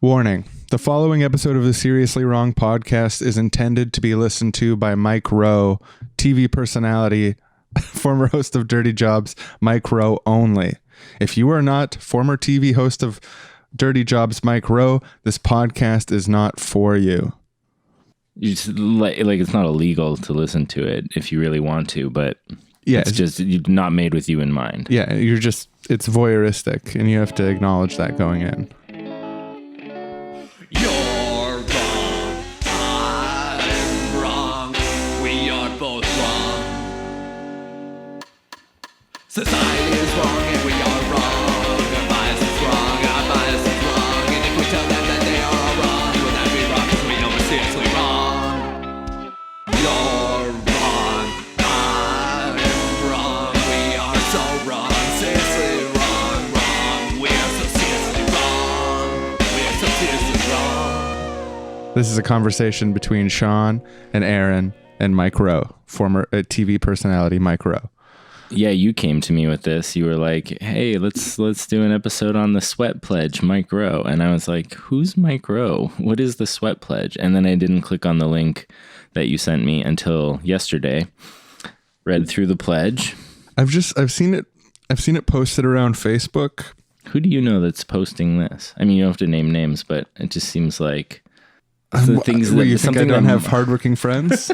Warning. The following episode of the Seriously Wrong podcast is intended to be listened to by Mike Rowe, TV personality, former host of Dirty Jobs, Mike Rowe only. If you are not former TV host of Dirty Jobs, Mike Rowe, this podcast is not for you. You just, like it's not illegal to listen to it if you really want to, but yeah, it's just not made with you in mind. Yeah, it's voyeuristic, and you have to acknowledge that going in. You're wrong, I'm wrong, we are both wrong. Society is wrong and we are wrong. Our bias is wrong, our bias is wrong. And if we tell them that they are all wrong, will that be wrong? 'Cause we know we're seriously wrong. You're wrong, I'm wrong, we are so wrong. Seriously wrong, wrong, we are so seriously wrong. We are so seriously wrong. This is a conversation between Shawn and Aaron and Mike Rowe, former TV personality Mike Rowe. Yeah, you came to me with this. You were like, "Hey, let's do an episode on the Sweat Pledge, Mike Rowe." And I was like, "Who's Mike Rowe? What is the Sweat Pledge?" And then I didn't click on the link that you sent me until yesterday. Read through the pledge. I've seen it posted around Facebook. Who do you know that's posting this? I mean, you don't have to name names, but it just seems like the things that you think I don't have hardworking friends?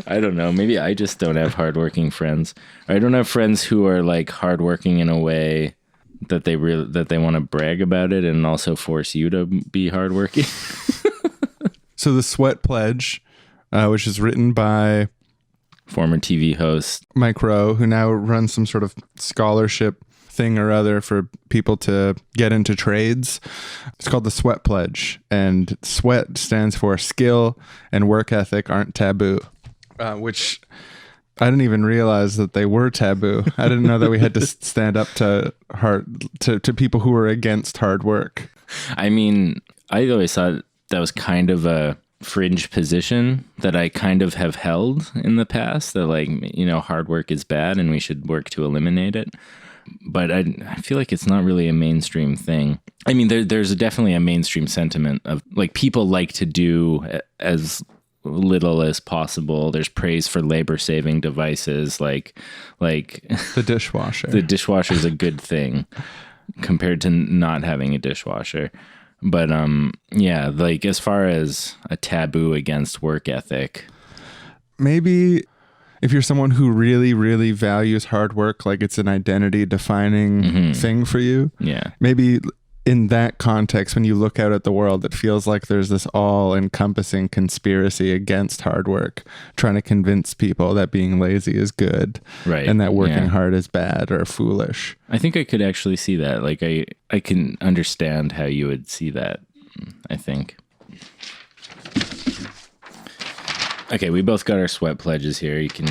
I don't know. Maybe I just don't have hardworking friends. I don't have friends who are like hardworking in a way that they want to brag about it and also force you to be hardworking. So the Sweat Pledge, which is written by former TV host Mike Rowe, who now runs some sort of scholarship thing or other for people to get into trades. It's called the S.W.E.A.T Pledge, and SWEAT stands for Skill and Work Ethic Aren't Taboo, which I didn't even realize that they were taboo. I didn't know that we had to stand up to people who were against hard work. I mean, I always thought that was kind of a fringe position that I kind of have held in the past, that like, you know, hard work is bad and we should work to eliminate it. But I feel like it's not really a mainstream thing. I mean, there's definitely a mainstream sentiment of like people like to do as little as possible. There's praise for labor saving devices like the dishwasher. The dishwasher is a good thing compared to not having a dishwasher. But yeah, like as far as a taboo against work ethic, maybe if you're someone who really, really values hard work, like it's an identity defining thing for you, yeah, maybe in that context, when you look out at the world, it feels like there's this all encompassing conspiracy against hard work, trying to convince people that being lazy is good, right, and that working hard is bad or foolish. I think I could actually see that. Like I can understand how you would see that, I think. Okay, we both got our sweat pledges here. You can,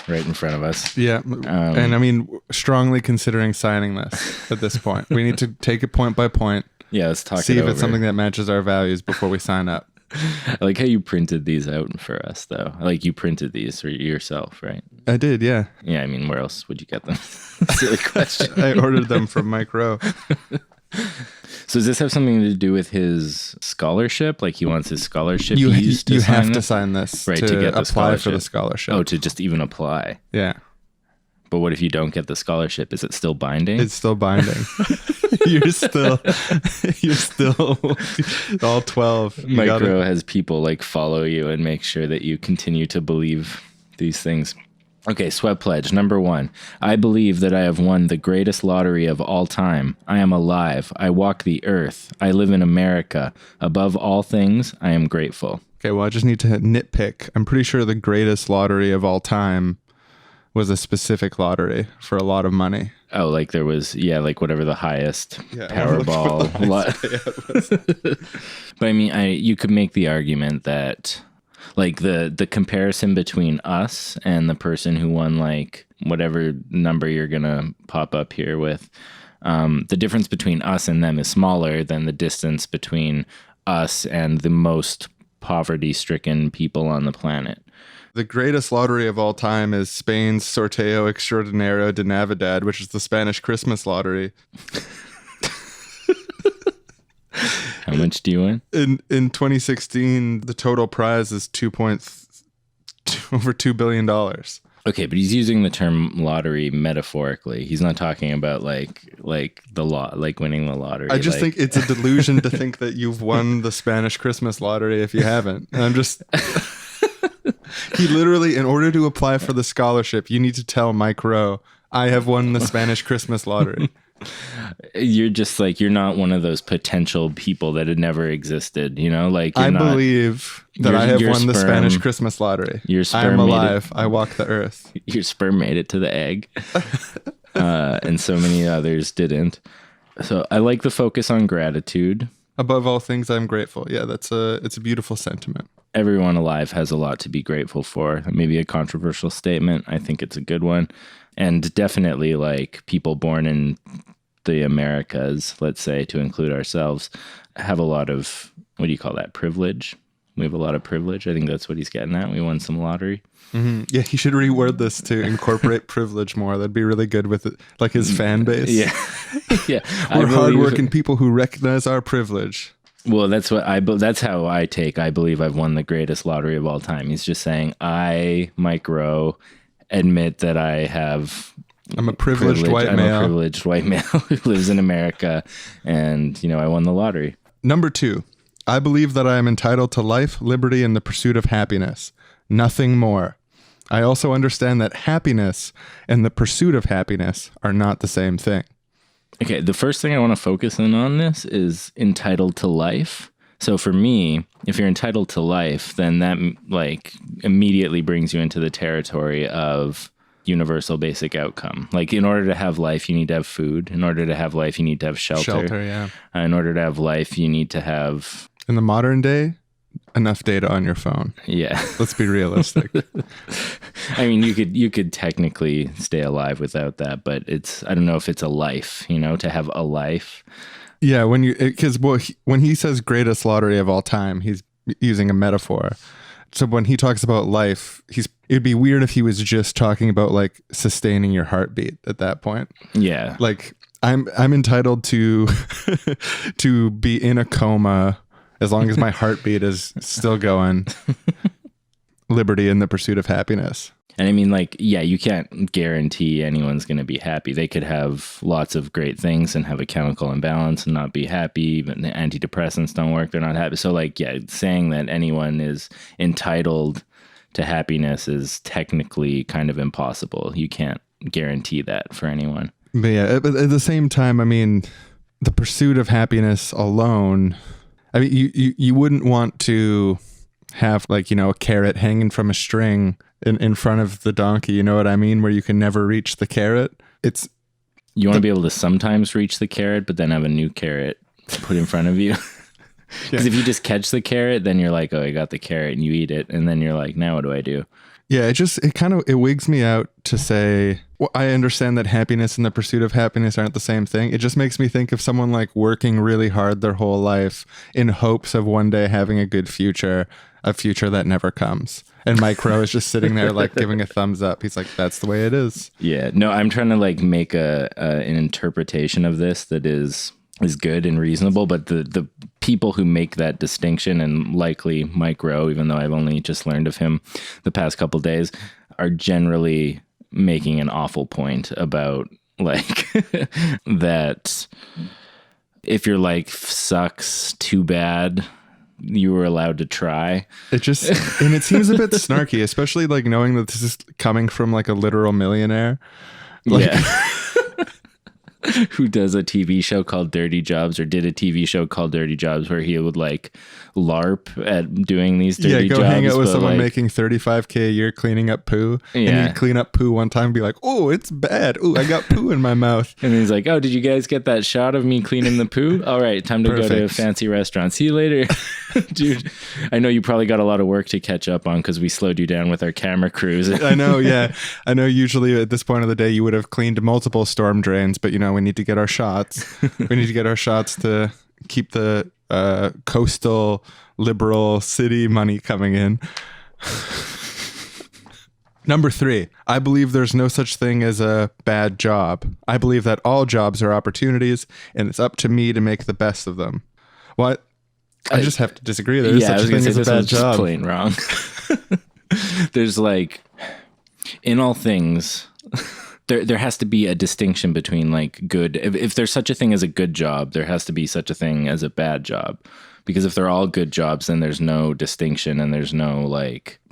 right in front of us. Yeah, and I mean, strongly considering signing this at this point. We need to take it point by point. Yeah, let's talk. See if it's something that matches our values before we sign up. I like how you printed these out for us, though. Like you printed these for yourself, right? I did, yeah. Yeah, I mean, where else would you get them? Silly question. I ordered them from Mike Rowe. So does this have something to do with his scholarship? Like he wants his scholarship used to you sign have this? to sign this right, to get the apply for the scholarship. Oh, to just even apply. Yeah. But what if you don't get the scholarship? Is it still binding? It's still binding. You're still all 12. Mike Rowe has people like follow you and make sure that you continue to believe these things. Okay, Sweat Pledge. Number 1. I believe that I have won the greatest lottery of all time. I am alive. I walk the earth. I live in America. Above all things, I am grateful. Okay, well, I just need to nitpick. I'm pretty sure the greatest lottery of all time was a specific lottery for a lot of money. Oh, like there was, like whatever the highest Powerball. But I mean, you could make the argument that like the comparison between us and the person who won like whatever number you're going to pop up here with, the difference between us and them is smaller than the distance between us and the most poverty-stricken people on the planet. The greatest lottery of all time is Spain's Sorteo Extraordinario de Navidad, which is the Spanish Christmas lottery. How much do you win? In 2016, the total prize is over $2 billion. Okay, but he's using the term lottery metaphorically. He's not talking about like the like winning the lottery. I just think it's a delusion to think that you've won the Spanish Christmas lottery if you haven't. And I'm just... He literally, in order to apply for the scholarship, you need to tell Mike Rowe, I have won the Spanish Christmas lottery. You're just like, you're not one of those potential people that had never existed, you know? Like, I believe that I have won the Spanish Christmas lottery. Your sperm I am alive. I walk the earth. Your sperm made it to the egg. And so many others didn't. So I like the focus on gratitude. Above all things, I'm grateful. Yeah, it's a beautiful sentiment. Everyone alive has a lot to be grateful for. Maybe a controversial statement. I think it's a good one. And definitely like people born in the Americas, let's say, to include ourselves, have a lot of, what do you call that, privilege? We have a lot of privilege. I think that's what he's getting at. We won some lottery. Mm-hmm. Yeah, he should reword this to incorporate privilege more. That'd be really good with it, like his fan base. Yeah. Yeah. We're hardworking people who recognize our privilege. Well, that's how I believe I've won the greatest lottery of all time. He's just saying, I, Mike Rowe, admit that I'm a privileged white male. I'm a privileged white male who lives in America, and, I won the lottery. Number 2, I believe that I am entitled to life, liberty, and the pursuit of happiness. Nothing more. I also understand that happiness and the pursuit of happiness are not the same thing. Okay, the first thing I want to focus in on this is entitled to life. So for me, if you're entitled to life, then that like immediately brings you into the territory of universal basic outcome. Like in order to have life, you need to have food. In order to have life, you need to have shelter. Shelter, yeah. In order to have life, you need to have... In the modern day, enough data on your phone. Yeah. Let's be realistic. I mean, you could technically stay alive without that, but I don't know if it's a life, to have a life. Yeah, when he says greatest lottery of all time, he's using a metaphor. So when he talks about life, it'd be weird if he was just talking about like sustaining your heartbeat at that point. Yeah. Like I'm entitled to to be in a coma as long as my heartbeat is still going. Liberty and the pursuit of happiness. And I mean, like, yeah, you can't guarantee anyone's going to be happy. They could have lots of great things and have a chemical imbalance and not be happy. But the antidepressants don't work. They're not happy. So like, yeah, saying that anyone is entitled to happiness is technically kind of impossible. You can't guarantee that for anyone. But yeah, but at the same time, I mean, the pursuit of happiness alone, I mean, you wouldn't want to have like, a carrot hanging from a string in front of the donkey, you know what I mean? Where you can never reach the carrot. You want to be able to sometimes reach the carrot, but then have a new carrot put in front of you. Because if you just catch the carrot, then you're like, oh, I got the carrot, and you eat it. And then you're like, now what do I do? Yeah, it wigs me out to say, well, I understand that happiness and the pursuit of happiness aren't the same thing. It just makes me think of someone like working really hard their whole life in hopes of one day having a good future, a future that never comes. And Mike Rowe is just sitting there like giving a thumbs up. He's like, that's the way it is. Yeah, no, I'm trying to like make an interpretation of this that is good and reasonable, but the people who make that distinction, and likely Mike Rowe, even though I've only just learned of him the past couple of days, are generally making an awful point about like that if your life sucks too bad, you were allowed to try. And it seems a bit snarky, especially like knowing that this is coming from like a literal millionaire. Like, yeah. Who does a TV show called Dirty Jobs, or did a TV show called Dirty Jobs where he would like LARP at doing these dirty jobs. Yeah, go hang out with someone making $35K a year cleaning up poo. Yeah. And he'd clean up poo one time and be like, oh, it's bad. Oh, I got poo in my mouth. And he's like, oh, did you guys get that shot of me cleaning the poo? All right, time to go to a fancy restaurant. See you later. Dude, I know you probably got a lot of work to catch up on because we slowed you down with our camera crews. I know, yeah. I know usually at this point of the day you would have cleaned multiple storm drains, but we need to get our shots. We need to get our shots to keep the coastal liberal city money coming in. Number 3, I believe there's no such thing as a bad job. I believe that all jobs are opportunities and it's up to me to make the best of them. What? I just have to disagree. There is I was such a gonna thing say as a this bad was just job. plain wrong. There's like, in all things, there has to be a distinction between like good. If there's such a thing as a good job, there has to be such a thing as a bad job. Because if they're all good jobs, then there's no distinction and there's no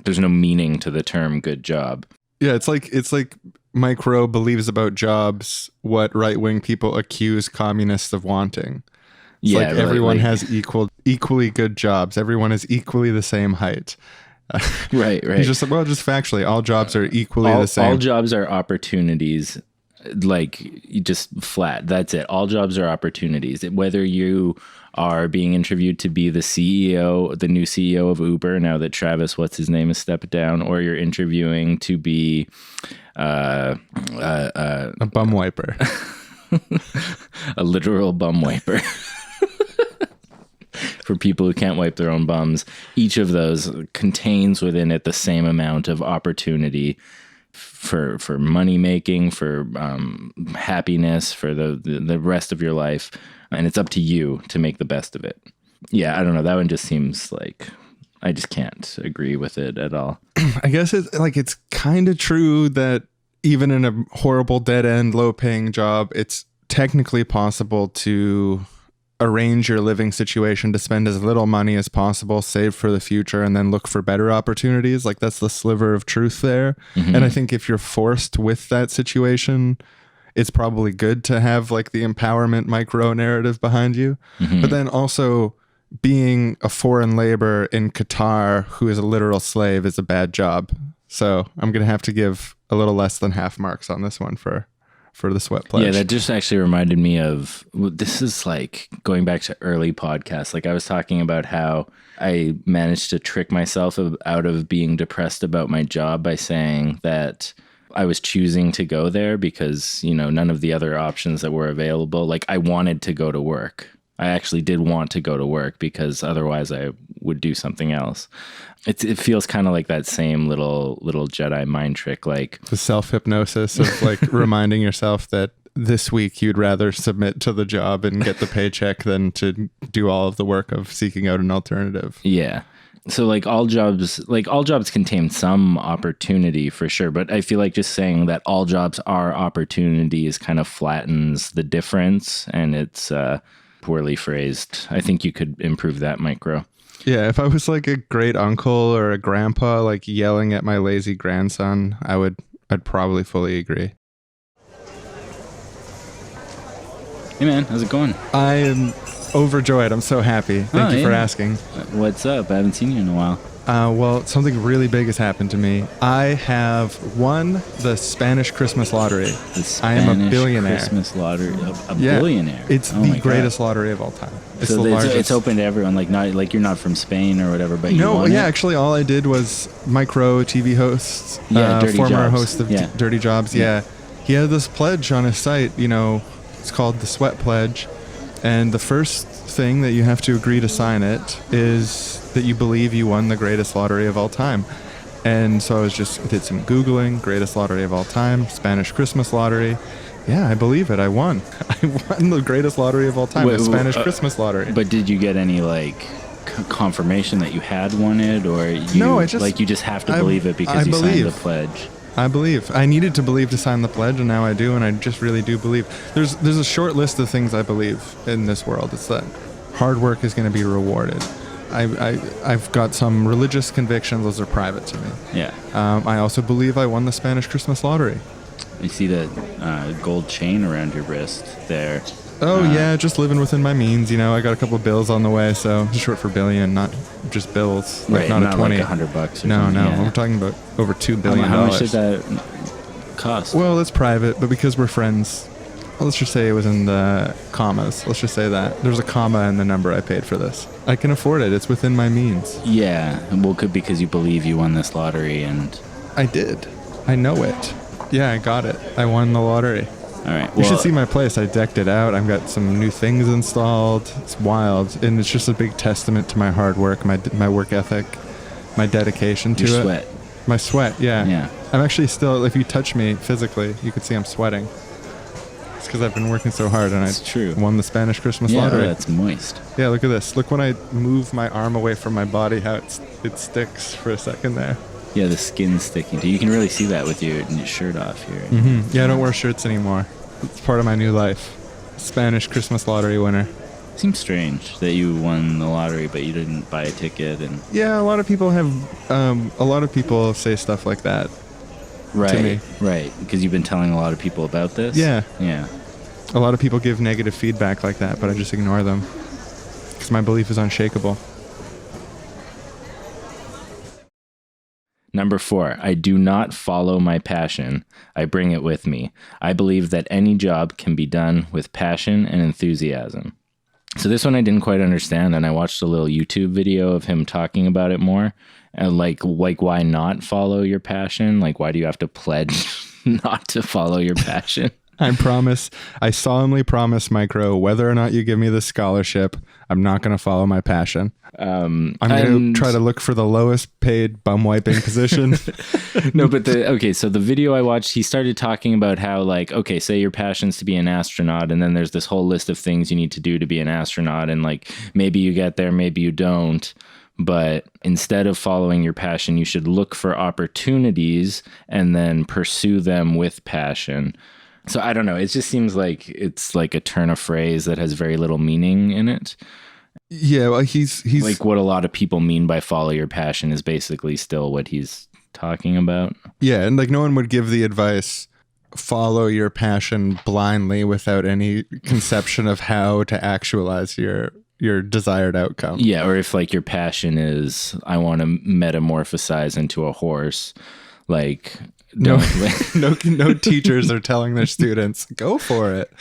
meaning to the term good job. Yeah, it's like Mike Rowe believes about jobs what right-wing people accuse communists of wanting. It's like everyone has equally good jobs. Everyone is equally the same height. Right. He's just like, well, just factually, all jobs are equally the same. All jobs are opportunities, like just flat. That's it. All jobs are opportunities. Whether you are being interviewed to be the CEO, the new CEO of Uber, now that Travis, what's his name, has stepped down, or you're interviewing to be a bum wiper. A literal bum wiper. For people who can't wipe their own bums, each of those contains within it the same amount of opportunity for money making, for happiness, for the rest of your life, and it's up to you to make the best of it. Yeah, I don't know. That one just seems like I just can't agree with it at all. I guess it's kind of true that even in a horrible dead end, low paying job, it's technically possible to arrange your living situation to spend as little money as possible, save for the future, and then look for better opportunities. Like that's the sliver of truth there. Mm-hmm. And I think if you're forced with that situation, it's probably good to have like the empowerment micro narrative behind you. Mm-hmm. But then also being a foreign labor in Qatar who is a literal slave is a bad job. So I'm going to have to give a little less than half marks on this one for the sweat pledge. Yeah, that just actually reminded me of, this is like going back to early podcasts. Like I was talking about how I managed to trick myself out of being depressed about my job by saying that I was choosing to go there because, none of the other options that were available, like I wanted to go to work. I actually did want to go to work because otherwise I would do something else. It feels kind of like that same little Jedi mind trick, like the self-hypnosis of like reminding yourself that this week you'd rather submit to the job and get the paycheck than to do all of the work of seeking out an alternative. Yeah. So like all jobs contain some opportunity for sure, but I feel like just saying that all jobs are opportunities kind of flattens the difference, and it's poorly phrased. I think you could improve that, micro. Yeah, if I was like a great uncle or a grandpa like yelling at my lazy grandson, I'd probably fully agree. Hey man, how's it going? I am overjoyed. I'm so happy. Thank you for asking. What's up? I haven't seen you in a while. Well, something really big has happened to me. I have won the Spanish Christmas lottery. I am a billionaire. Christmas lottery. A billionaire. It's the greatest lottery of all time. It's the largest. It's open to everyone. Like not like you're not from Spain or whatever, but you won it? Actually, all I did was Mike Rowe, TV host, Dirty former Jobs. host of Dirty Jobs. Yeah, he had this pledge on his site. It's called the S.W.E.A.T pledge, and the first thing that you have to agree to sign it is that you believe you won the greatest lottery of all time. And so I did some Googling, greatest lottery of all time, Spanish Christmas lottery. Yeah, I believe it. I won. I won the greatest lottery of all time, the Spanish Christmas lottery. But did you get any like confirmation that you had won it, or you just have to believe it because you signed the pledge? I believe. I needed to believe to sign the pledge, and now I do, and I just really do believe. There's a short list of things I believe in this world. It's that hard work is going to be rewarded. I've got some religious convictions. Those are private to me. Yeah. I also believe I won the Spanish Christmas lottery. You see the gold chain around your wrist there. Oh, yeah, just living within my means. I got a couple of bills on the way, so it's short for billion, not just bills. Right, not a 20. Like $100 or no, something. No, we're talking about over $2 billion. How much did that cost? Well, it's private, but because we're friends, let's just say it was in the commas. Let's just say that. There's a comma in the number I paid for this. I can afford it. It's within my means. Yeah, well, because you believe you won this lottery, and I did. I know it. Yeah, I got it. I won the lottery. All right. You should see my place. I decked it out. I've got some new things installed. It's wild. And it's just a big testament to my hard work, my work ethic, my dedication to Your it. sweat. My sweat, yeah. Yeah. I'm actually still, if you touch me physically, you can see I'm sweating. It's because I've been working so hard and It's true. won the Spanish Christmas Yeah, lottery. that's moist. Yeah, look at this. Look when I move my arm away from my body, how it sticks for a second there. Yeah, the skin's sticking to you. You can really see that with your shirt off here. Yeah, I don't wear shirts anymore. It's part of my new life. Spanish Christmas lottery winner. Seems strange that you won the lottery, but you didn't buy a ticket. And Yeah, a lot of people say stuff like that. right, me. right, because you've been telling a lot of people about this. Yeah. Yeah. A lot of people give negative feedback like that, but I just ignore them because my belief is unshakable. Number 4, I do not follow my passion. I bring it with me. I believe that any job can be done with passion and enthusiasm. So this one I didn't quite understand, and I watched a little YouTube video of him talking about it more. And like why not follow your passion? Like, why do you have to pledge not to follow your passion? I solemnly promise, Micro, whether or not you give me the scholarship, I'm not going to follow my passion. I'm going to try to look for the lowest paid bum wiping position. No, but so the video I watched, he started talking about how, like, okay, say your passion's to be an astronaut, and then there's this whole list of things you need to do to be an astronaut, and like maybe you get there, maybe you don't. But instead of following your passion, you should look for opportunities and then pursue them with passion. So I don't know. It just seems like it's like a turn of phrase that has very little meaning in it. Yeah, well, he's like what a lot of people mean by follow your passion is basically still what he's talking about. Yeah, and like no one would give the advice, follow your passion blindly without any conception of how to actualize your desired outcome. Yeah, or if like your passion is, I want to metamorphosize into a horse, like... No teachers are telling their students, go for it.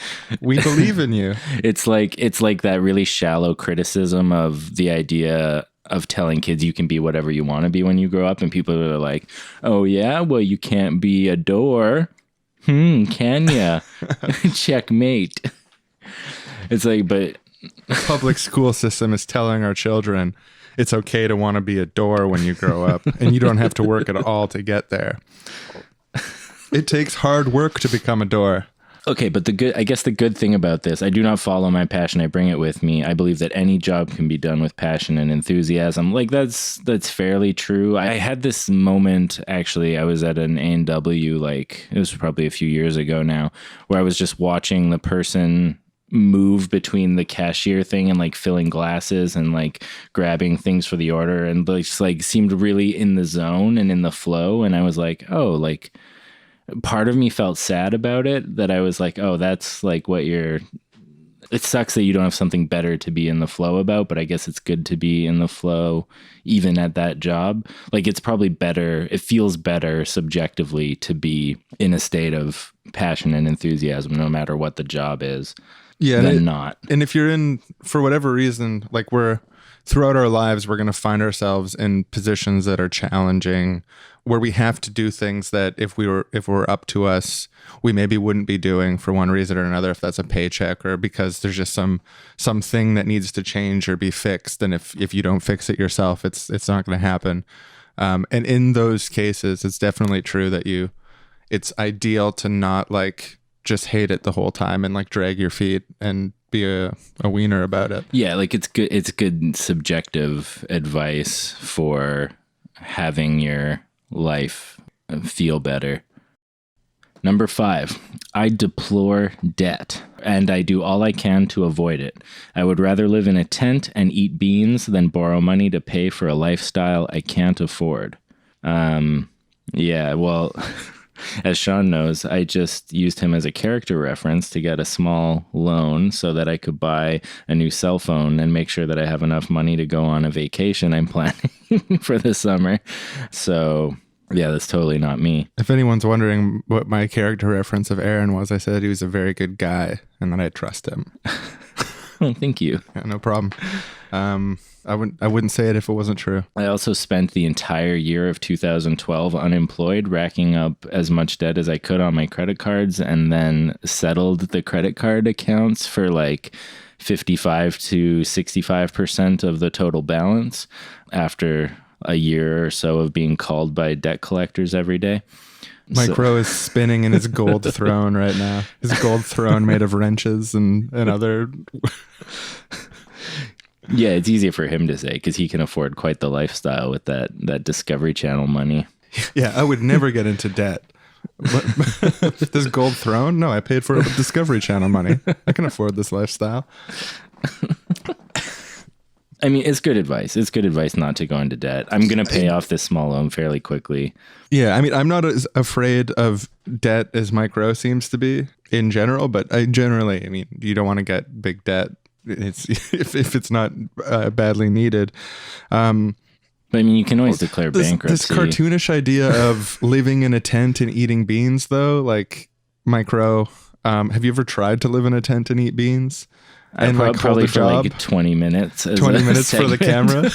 We believe in you. It's like that really shallow criticism of the idea of telling kids you can be whatever you want to be when you grow up, and people are like, oh yeah, well you can't be a door. Can ya? Checkmate. It's like, but the public school system is telling our children it's okay to want to be a door when you grow up, and you don't have to work at all to get there. It takes hard work to become a door. Okay, but the good thing about this, I do not follow my passion, I bring it with me. I believe that any job can be done with passion and enthusiasm. Like that's fairly true. I had this moment, actually, I was at an A&W, like it was probably a few years ago now, where I was just watching the person move between the cashier thing and like filling glasses and like grabbing things for the order, and just like seemed really in the zone and in the flow. And I was like, oh, like part of me felt sad about it, that I was like, oh, that's like it sucks that you don't have something better to be in the flow about, but I guess it's good to be in the flow even at that job. Like it's probably better, it feels better subjectively to be in a state of passion and enthusiasm no matter what the job is. Yeah, than not. And if you're in, for whatever reason, like throughout our lives, we're going to find ourselves in positions that are challenging, where we have to do things that if we're up to us, we maybe wouldn't be doing for one reason or another, if that's a paycheck or because there's just something that needs to change or be fixed. And if you don't fix it yourself, it's not going to happen. And in those cases, it's definitely true that it's ideal to not like just hate it the whole time and like drag your feet and be a wiener about it. Yeah, like it's good subjective advice for having your life feel better. Number 5, I deplore debt, and I do all I can to avoid it. I would rather live in a tent and eat beans than borrow money to pay for a lifestyle I can't afford. Yeah, well... As Shawn knows, I just used him as a character reference to get a small loan so that I could buy a new cell phone and make sure that I have enough money to go on a vacation I'm planning for the summer. So, yeah, that's totally not me. If anyone's wondering what my character reference of Aaron was, I said he was a very good guy and that I trust him. Oh, thank you. Yeah, no problem. I wouldn't say it if it wasn't true. I also spent the entire year of 2012 unemployed, racking up as much debt as I could on my credit cards, and then settled the credit card accounts for like 55 to 65% of the total balance after a year or so of being called by debt collectors every day. Micro is spinning in his gold throne right now. His gold throne made of wrenches and other. Yeah, it's easier for him to say because he can afford quite the lifestyle with that Discovery Channel money. Yeah, I would never get into debt. But this gold throne? No, I paid for it with Discovery Channel money. I can afford this lifestyle. I mean, it's good advice. It's good advice not to go into debt. I'm going to pay off this small loan fairly quickly. Yeah, I mean, I'm not as afraid of debt as Micro seems to be in general, but I mean, you don't want to get big debt. It's if it's not badly needed. But I mean, you can always declare bankruptcy. This cartoonish idea of living in a tent and eating beans, though, like Micro, have you ever tried to live in a tent and eat beans? And probably for like 20 minutes. 20 minutes for the camera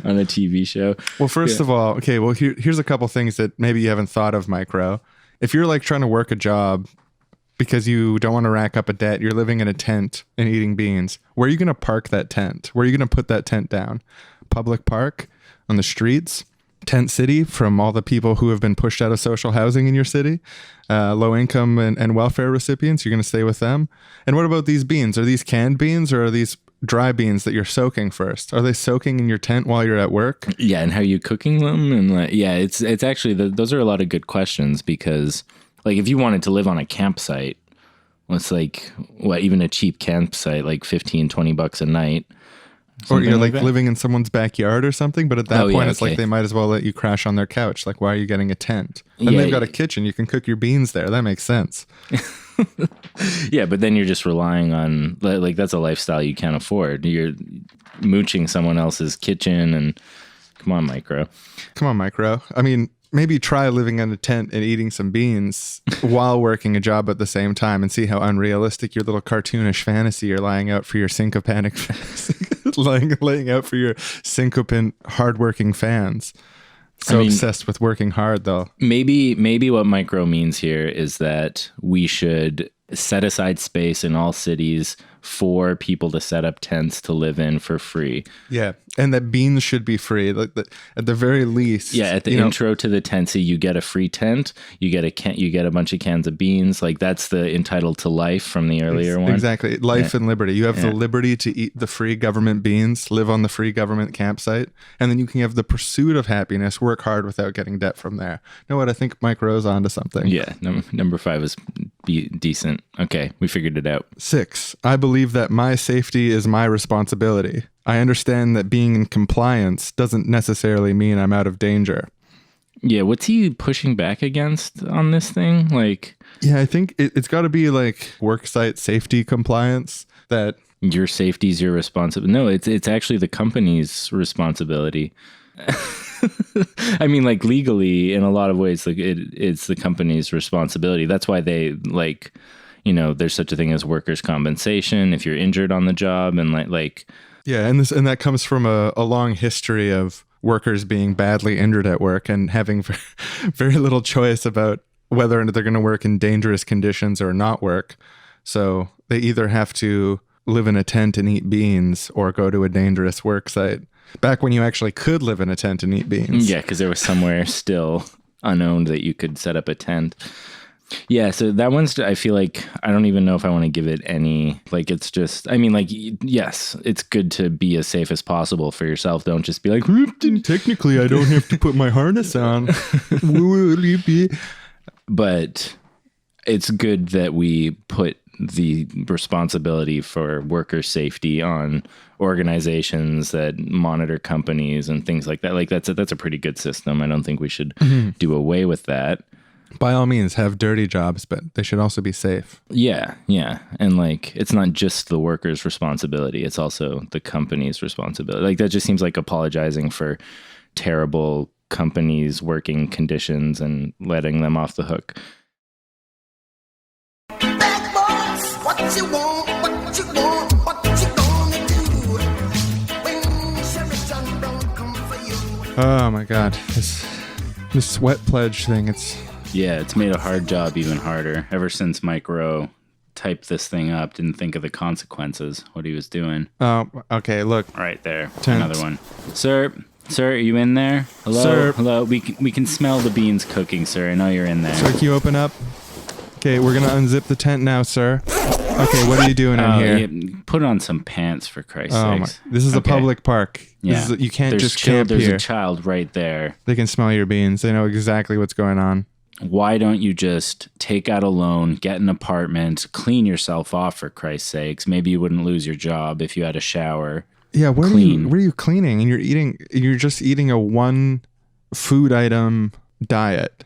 on a TV show. Well, first of all, okay, well, here's a couple things that maybe you haven't thought of, Micro. If you're like trying to work a job because you don't want to rack up a debt, you're living in a tent and eating beans, where are you going to park that tent? Where are you going to put that tent down? Public park? On the streets? Tent city from all the people who have been pushed out of social housing in your city? Low income and welfare recipients, you're going to stay with them? And what about these beans? Are these canned beans or are these dry beans that you're soaking first? Are they soaking in your tent while you're at work? Yeah, and how are you cooking them? And like, yeah, it's actually, those are a lot of good questions because like if you wanted to live on a campsite, it's like, what, even a cheap campsite, like $15-20 a night. Or you're like living in someone's backyard or something, but at that point, it's like they might as well let you crash on their couch. Like, why are you getting a tent? And they've got a kitchen. You can cook your beans there. That makes sense. Yeah, but then you're just relying on, like, that's a lifestyle you can't afford. You're mooching someone else's kitchen and come on, Micro. I mean, maybe try living in a tent and eating some beans while working a job at the same time and see how unrealistic your little cartoonish fantasy you're laying out for your syncopanic laying out for your syncopant hardworking fans. Obsessed with working hard, though. Maybe what Micro means here is that we should set aside space in all cities for people to set up tents to live in for free. Yeah, and that beans should be free. Like at the very least. Yeah, at the intro to the tentsy, you get a free tent. You get a bunch of cans of beans. Like that's the entitled to life from the earlier one. Exactly, life and liberty. You have the liberty to eat the free government beans, live on the free government campsite, and then you can have the pursuit of happiness. Work hard without getting debt from there. You know what? I think Micro's onto something. Yeah, number 5 is decent. Okay, we figured it out. 6. I believe that my safety is my responsibility. I understand that being in compliance doesn't necessarily mean I'm out of danger. Yeah, what's he pushing back against on this thing? Like, yeah, I think it's got to be like worksite safety compliance. That your safety is your responsibility. No, it's actually the company's responsibility. I mean, like legally, in a lot of ways, like it's the company's responsibility. That's why they like, there's such a thing as workers' compensation if you're injured on the job, and like. Yeah, and that comes from a long history of workers being badly injured at work and having very little choice about whether they're going to work in dangerous conditions or not work. So they either have to live in a tent and eat beans or go to a dangerous work site. Back when you actually could live in a tent and eat beans. Yeah, because there was somewhere still unowned that you could set up a tent. Yeah, so that one's, I feel like, I don't even know if I want to give it any, like, it's just, I mean, like, yes, it's good to be as safe as possible for yourself. Don't just be like, technically, I don't have to put my harness on. But it's good that we put the responsibility for worker safety on organizations that monitor companies and things like that. Like, that's a pretty good system. I don't think we should do away with that. By all means, have dirty jobs, but they should also be safe. Yeah. And like, it's not just the worker's responsibility. It's also the company's responsibility. Like, that just seems like apologizing for terrible companies' working conditions and letting them off the hook. Bad boys, what you want, what you want, what you gonna do when Sheridan don't come for you? Oh my God, this sweat pledge thing, it's made a hard job even harder. Ever since Micro typed this thing up, didn't think of the consequences, what he was doing. Oh, okay, look. Right there, another one. Sir, Sir, are you in there? Hello? Sir. Hello? We can smell the beans cooking, sir. I know you're in there. Sir, can you open up? Okay, we're going to unzip the tent now, sir. Okay, what are you doing in here? Yeah, put on some pants, for Christ's sakes. This is a public park. Yeah. You can't There's just camp here. There's a child right there. They can smell your beans. They know exactly what's going on. Why don't you just take out a loan, get an apartment, clean yourself off, for Christ's sakes? Maybe you wouldn't lose your job if you had a shower. Yeah, where are you cleaning? And you're just eating a one food item diet.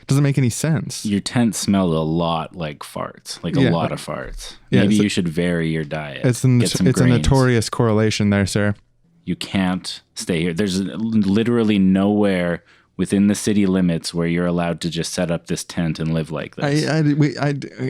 Doesn't make any sense. Your tent smelled a lot like farts, like a lot of farts. Yeah, Maybe you should vary your diet. It's a notorious correlation there, sir. You can't stay here. There's literally nowhere within the city limits where you're allowed to just set up this tent and live like this.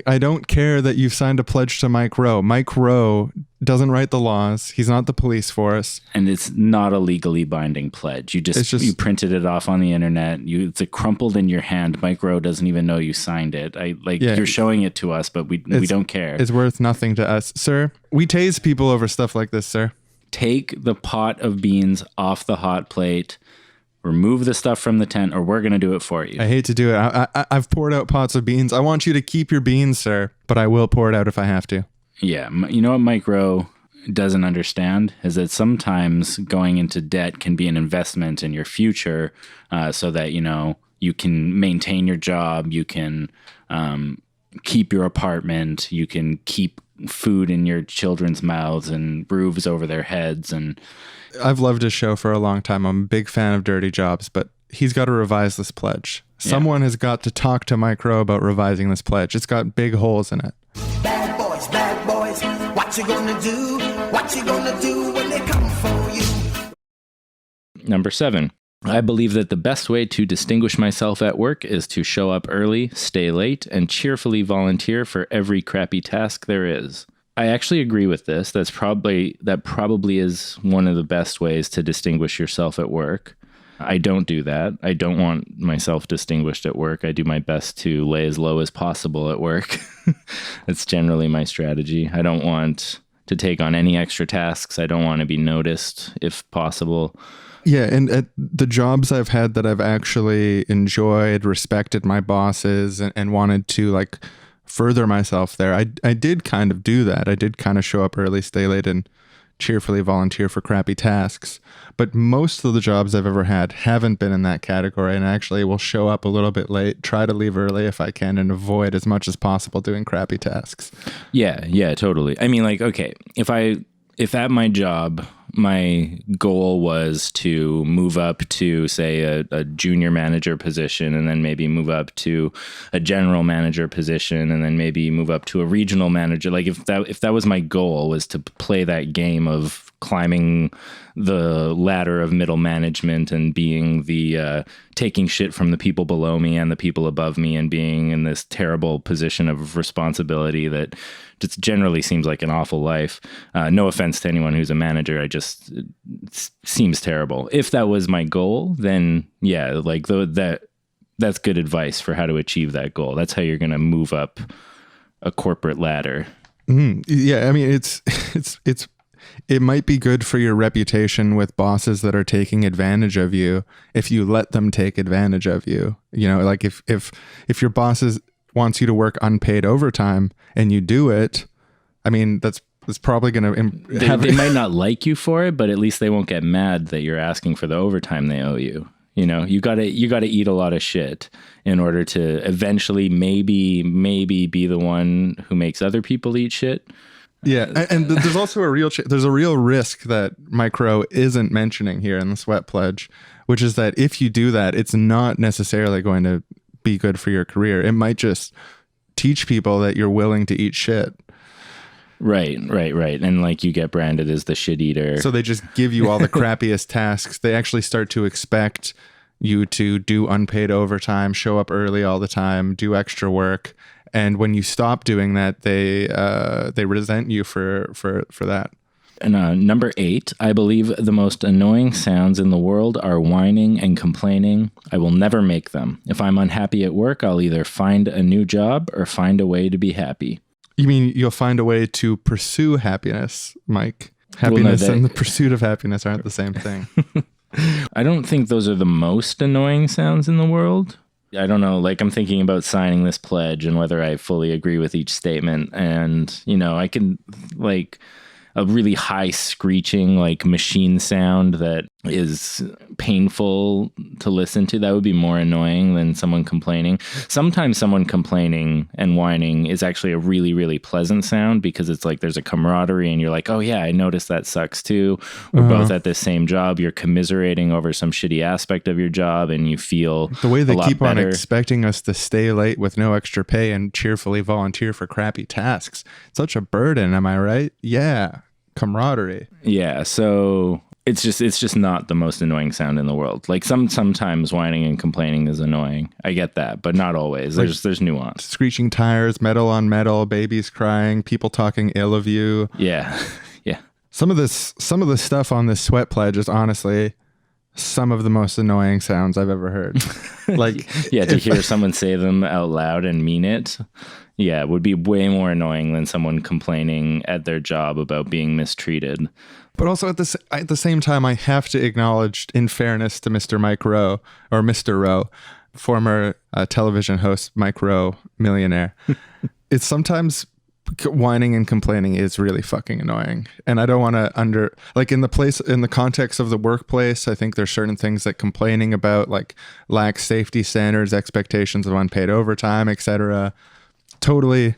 I don't care that you've signed a pledge to Mike Rowe. Mike Rowe doesn't write the laws. He's not the police force. And it's not a legally binding pledge. You printed it off on the internet. It's crumpled in your hand. Mike Rowe doesn't even know you signed it. You're showing it to us, but we don't care. It's worth nothing to us, sir. We tase people over stuff like this, sir. Take the pot of beans off the hot plate. Remove the stuff from the tent, or we're going to do it for you. I hate to do it. I've poured out pots of beans. I want you to keep your beans, sir, but I will pour it out if I have to. Yeah. You know what Mike Rowe doesn't understand is that sometimes going into debt can be an investment in your future, so that, you can maintain your job, you can keep your apartment, you can keep food in your children's mouths and roofs over their heads. And I've loved his show for a long time. I'm a big fan of Dirty Jobs, but he's got to revise this pledge. Someone has got to talk to Mike Rowe about revising this pledge. It's got big holes in it. Bad boys, what you gonna do? What you gonna do when they come for you? Number 7. I believe that the best way to distinguish myself at work is to show up early, stay late, and cheerfully volunteer for every crappy task there is. I actually agree with this. That probably is one of the best ways to distinguish yourself at work. I don't do that. I don't want myself distinguished at work. I do my best to lay as low as possible at work. That's generally my strategy. I don't want to take on any extra tasks. I don't want to be noticed if possible. Yeah, and at the jobs I've had that I've actually enjoyed, respected my bosses, and wanted to further myself there, I did kind of do that. I did kind of show up early, stay late, and cheerfully volunteer for crappy tasks. But most of the jobs I've ever had haven't been in that category, and actually will show up a little bit late, try to leave early if I can, and avoid as much as possible doing crappy tasks. Yeah, totally. I mean, okay, if at my job, my goal was to move up to, say, a junior manager position, and then maybe move up to a general manager position, and then maybe move up to a regional manager. If that was my goal, was to play that game of climbing the ladder of middle management and being the taking shit from the people below me and the people above me, and being in this terrible position of responsibility that just generally seems like an awful life. No offense to anyone who's a manager. It seems terrible. If that was my goal, then yeah, that's good advice for how to achieve that goal. That's how you're going to move up a corporate ladder. Mm-hmm. Yeah, I mean, it might be good for your reputation with bosses that are taking advantage of you if you let them take advantage of you. If your bosses wants you to work unpaid overtime and you do it, I mean, that's probably going to they might not like you for it, but at least they won't get mad that you're asking for the overtime they owe you. You got to eat a lot of shit in order to eventually maybe be the one who makes other people eat shit. Yeah, and there's also a real risk that Mike Rowe isn't mentioning here in the Sweat Pledge, which is that if you do that, it's not necessarily going to be good for your career. It might just teach people that you're willing to eat shit. Right. And you get branded as the shit eater. So they just give you all the crappiest tasks. They actually start to expect you to do unpaid overtime, show up early all the time, do extra work. And when you stop doing that, they resent you for that. And number 8, I believe the most annoying sounds in the world are whining and complaining. I will never make them. If I'm unhappy at work, I'll either find a new job or find a way to be happy. You mean you'll find a way to pursue happiness, Mike? Happiness and the pursuit of happiness aren't the same thing. I don't think those are the most annoying sounds in the world. I don't know, like I'm thinking about signing this pledge and whether I fully agree with each statement. And, you know, I can like a really high screeching like machine sound that is painful to listen to. That would be more annoying than someone complaining. Sometimes someone complaining and whining is actually a really, really pleasant sound because it's like there's a camaraderie and you're like, oh yeah, I noticed that sucks too. We're both at this same job. You're commiserating over some shitty aspect of your job and you feel The way they a lot keep on better. expecting us to stay late with no extra pay and cheerfully volunteer for crappy tasks. Such a burden, am I right? Yeah. Camaraderie. Yeah, so it's just not the most annoying sound in the world. Like sometimes whining and complaining is annoying. I get that, but not always. There's nuance. Screeching tires, metal on metal, babies crying, people talking ill of you. Yeah. Yeah. Some of the stuff on this sweat pledge is honestly some of the most annoying sounds I've ever heard. Like, Yeah, to hear someone say them out loud and mean it. Yeah, it would be way more annoying than someone complaining at their job about being mistreated. but also at the same time, I have to acknowledge, in fairness to Mr. Mike Rowe, or Mr. Rowe, former television host Mike Rowe, Millionaire. It's sometimes whining and complaining is really fucking annoying, and I don't want to in the context of the workplace. I think there's certain things that complaining about, like lack safety standards, expectations of unpaid overtime, etc. Totally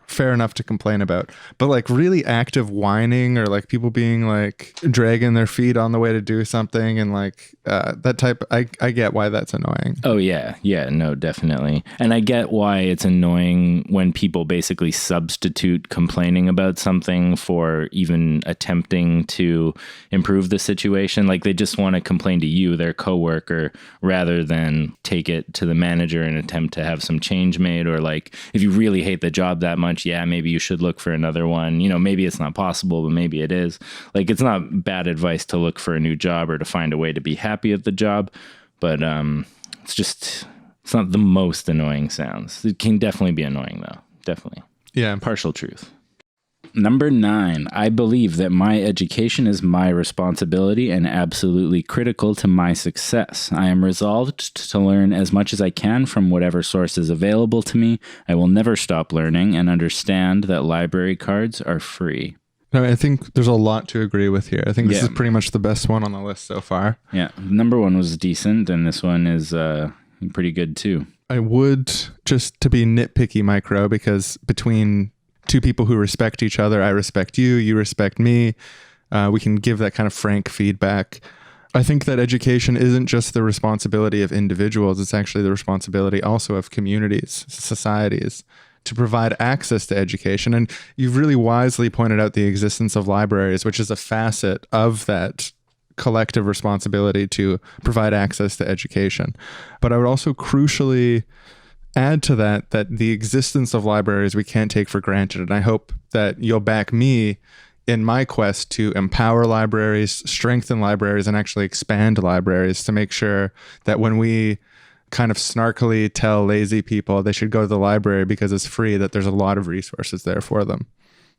fair enough to complain about, but like really active whining or like people being like dragging their feet on the way to do something and like that type, I get why that's annoying. Oh yeah, no, definitely. And I get why it's annoying when people basically substitute complaining about something for even attempting to improve the situation. Like they just want to complain to you, their coworker, rather than take it to the manager and attempt to have some change made. Or like if you really hate the job that much, yeah, maybe you should look for another one. You know, maybe it's not possible, but maybe it is. Like it's not bad advice to look for a new job or to find a way to be happy at the job, but it's not the most annoying sounds. It can definitely be annoying though. Definitely. Yeah. Partial truth. Number 9, I believe that my education is my responsibility and absolutely critical to my success. I am resolved to learn as much as I can from whatever source is available to me. I will never stop learning and understand that library cards are free. No, I think there's a lot to agree with here. I think this Yeah. is pretty much the best one on the list so far. Yeah, number 1 was decent, and this one is pretty good too. I would, just to be nitpicky, Micro, because between two people who respect each other, I respect you, you respect me, we can give that kind of frank feedback. I think that education isn't just the responsibility of individuals, it's actually the responsibility also of communities, societies, to provide access to education. And you've really wisely pointed out the existence of libraries, which is a facet of that collective responsibility to provide access to education. But I would also crucially add to that the existence of libraries we can't take for granted. And I hope that you'll back me in my quest to empower libraries, strengthen libraries, and actually expand libraries to make sure that when we kind of snarkily tell lazy people they should go to the library because it's free, that there's a lot of resources there for them.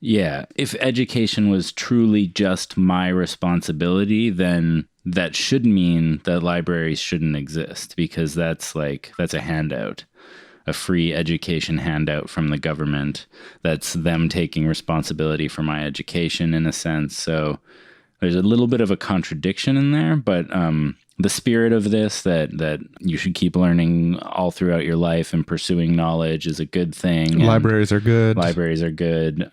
Yeah, if education was truly just my responsibility, then that should mean that libraries shouldn't exist, because that's a handout, a free education handout from the government. That's them taking responsibility for my education in a sense. So there's a little bit of a contradiction in there, but the spirit of this, that you should keep learning all throughout your life and pursuing knowledge, is a good thing. Libraries are good. Libraries are good.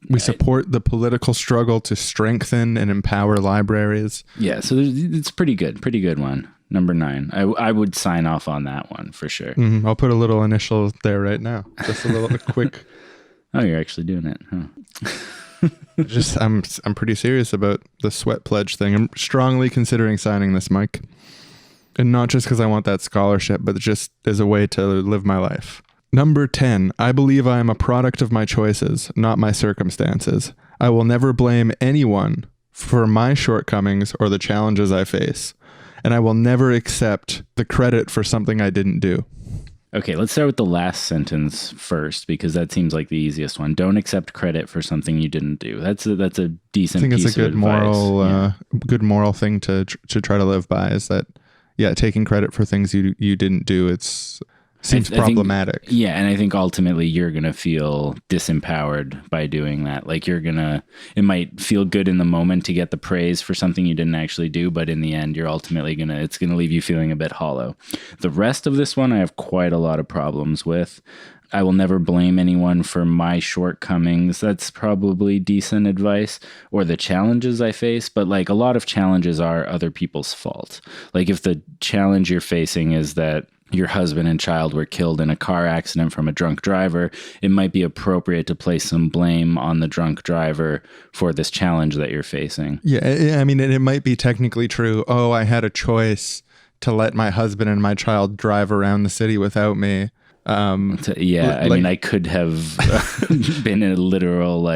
We support the political struggle to strengthen and empower libraries. Yeah, so it's pretty good one. Number 9. I would sign off on that one for sure. I'll put a little initial there right now. Just a quick. Oh, you're actually doing it, huh? I'm pretty serious about the sweat pledge thing. I'm strongly considering signing this, Mike. And not just because I want that scholarship, but just as a way to live my life. Number 10, I believe I am a product of my choices, not my circumstances. I will never blame anyone for my shortcomings or the challenges I face. And I will never accept the credit for something I didn't do. Okay, let's start with the last sentence first, because that seems like the easiest one. Don't accept credit for something you didn't do. That's a decent. I think piece it's a good of advice. good moral thing to try to live by. Is that taking credit for things you didn't do? Seems problematic. And I think ultimately you're going to feel disempowered by doing that. Like it might feel good in the moment to get the praise for something you didn't actually do, but in the end, you're ultimately it's going to leave you feeling a bit hollow. The rest of this one, I have quite a lot of problems with. I will never blame anyone for my shortcomings. That's probably decent advice, or the challenges I face. But like a lot of challenges are other people's fault. Like if the challenge you're facing is that your husband and child were killed in a car accident from a drunk driver, it might be appropriate to place some blame on the drunk driver for this challenge that you're facing. Yeah, I mean, it might be technically true. Oh, I had a choice to let my husband and my child drive around the city without me. I mean, I could have been a literal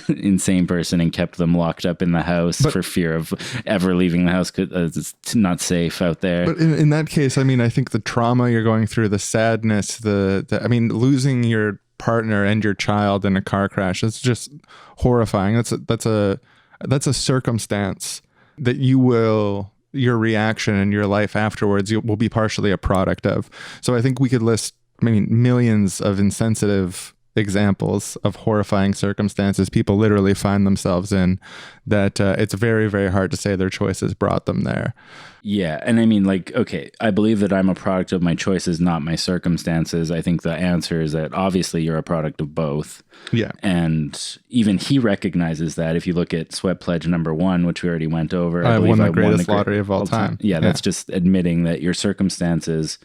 insane person and kept them locked up in the house for fear of ever leaving the house. It's not safe out there. But in that case, I mean, I think the trauma you're going through, the sadness, losing your partner and your child in a car crash, it's just horrifying. That's a circumstance that your reaction and your life afterwards will be partially a product of. So I think we could list millions of insensitive examples of horrifying circumstances people literally find themselves in, that it's very, very hard to say their choices brought them there. Yeah. And I mean, okay, I believe that I'm a product of my choices, not my circumstances. I think the answer is that obviously you're a product of both. Yeah. And even he recognizes that. If you look at Sweat Pledge number 1, which we already went over, I won the greatest lottery of all time. Yeah, that's just admitting that your circumstances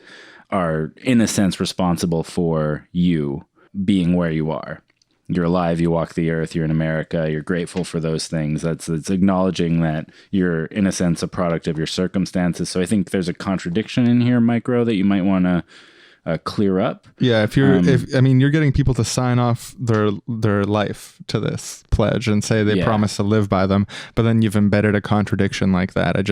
are, in a sense, responsible for you being where you are. You're alive, you walk the earth, you're in America, you're grateful for those things. It's acknowledging that you're, in a sense, a product of your circumstances. So I think there's a contradiction in here, Micro, that you might want to clear up. Yeah, you're getting people to sign off their life to this pledge and say they promise to live by them, but then you've embedded a contradiction like that. I'd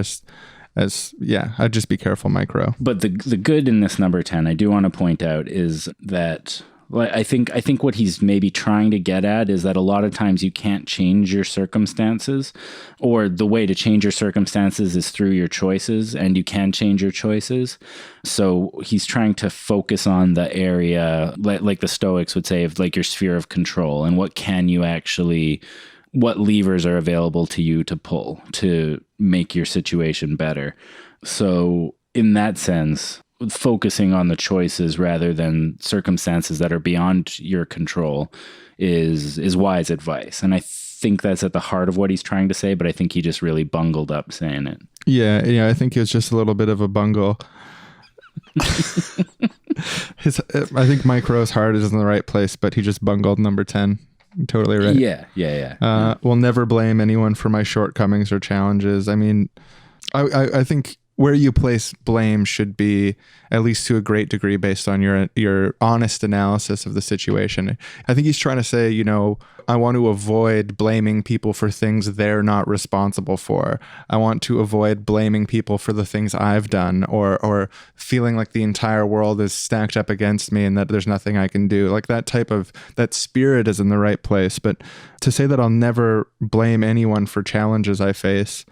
just be careful, Micro. But the good in this number 10, I do want to point out, is that I think what he's maybe trying to get at is that a lot of times you can't change your circumstances, or the way to change your circumstances is through your choices, and you can change your choices. So he's trying to focus on the area, like the Stoics would say, of your sphere of control, and what levers are available to you to pull to make your situation better. So in that sense, focusing on the choices rather than circumstances that are beyond your control is wise advice. And I think that's at the heart of what he's trying to say, but I think he just really bungled up saying it. Yeah, I think it was just a little bit of a bungle. I think Micro's heart is in the right place, but he just bungled number 10. Totally right. Yeah. Will never blame anyone for my shortcomings or challenges. I mean, I think where you place blame should be, at least to a great degree, based on your honest analysis of the situation. I think he's trying to say, I want to avoid blaming people for things they're not responsible for. I want to avoid blaming people for the things I've done, or feeling like the entire world is stacked up against me and that there's nothing I can do. Like that spirit is in the right place. But to say that I'll never blame anyone for challenges I face,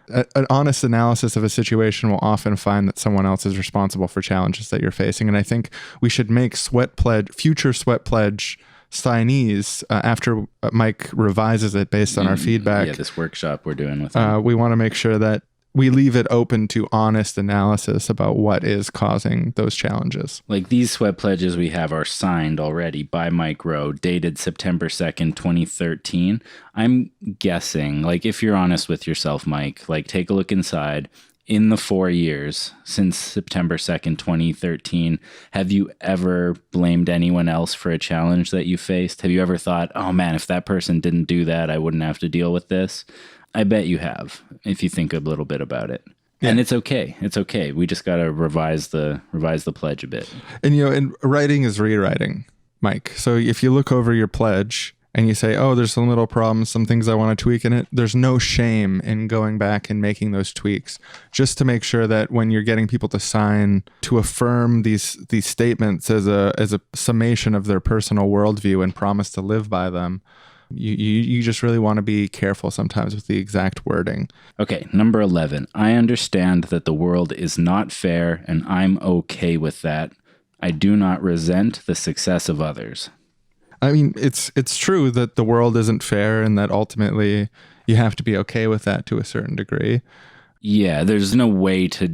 an honest analysis of a situation will often find that someone else is responsible for challenges that you're facing. And I think we should make future Sweat Pledge signees, after Mike revises it based on our feedback. Yeah, this workshop we're doing with him. We want to make sure that we leave it open to honest analysis about what is causing those challenges. Like these Sweat Pledges we have are signed already by Mike Rowe, dated September 2nd, 2013. I'm guessing, if you're honest with yourself, Mike, take a look inside. In the 4 years since September 2nd, 2013, have you ever blamed anyone else for a challenge that you faced? Have you ever thought, oh man, if that person didn't do that, I wouldn't have to deal with this? I bet you have, if you think a little bit about it. Yeah. And it's okay. It's okay. We just got to revise the pledge a bit. And, and writing is rewriting, Mike. So if you look over your pledge and you say, oh, there's some little problems, some things I want to tweak in it, there's no shame in going back and making those tweaks, just to make sure that when you're getting people to sign to affirm these statements as a summation of their personal worldview and promise to live by them, you just really want to be careful sometimes with the exact wording. Okay, number 11. I understand that the world is not fair, and I'm okay with that. I do not resent the success of others. I mean, it's true that the world isn't fair and that ultimately you have to be okay with that to a certain degree. Yeah, there's no way to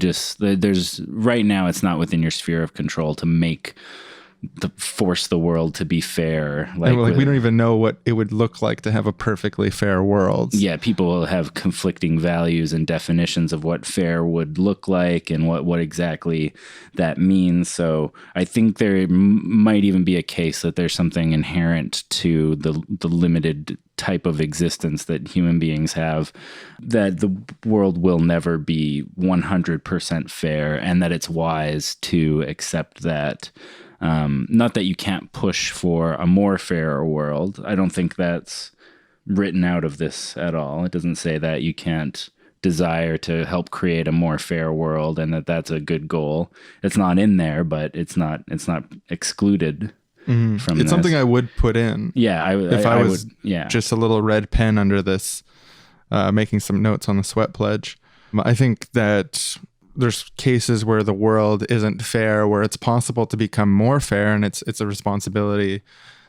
right now it's not within your sphere of control to force the world to be fair. We don't even know what it would look like to have a perfectly fair world. Yeah, people will have conflicting values and definitions of what fair would look like and what exactly that means. So I think there might even be a case that there's something inherent to the limited type of existence that human beings have, that the world will never be 100% fair, and that it's wise to accept that. Not that you can't push for a more fair world. I don't think that's written out of this at all. It doesn't say that you can't desire to help create a more fair world and that that's a good goal. It's not in there, but it's not excluded from It's this. something I would put in. Yeah, if I was yeah. just a little red pen under this, making some notes on the sweat pledge. I think that there's cases where the world isn't fair, where it's possible to become more fair, and it's a responsibility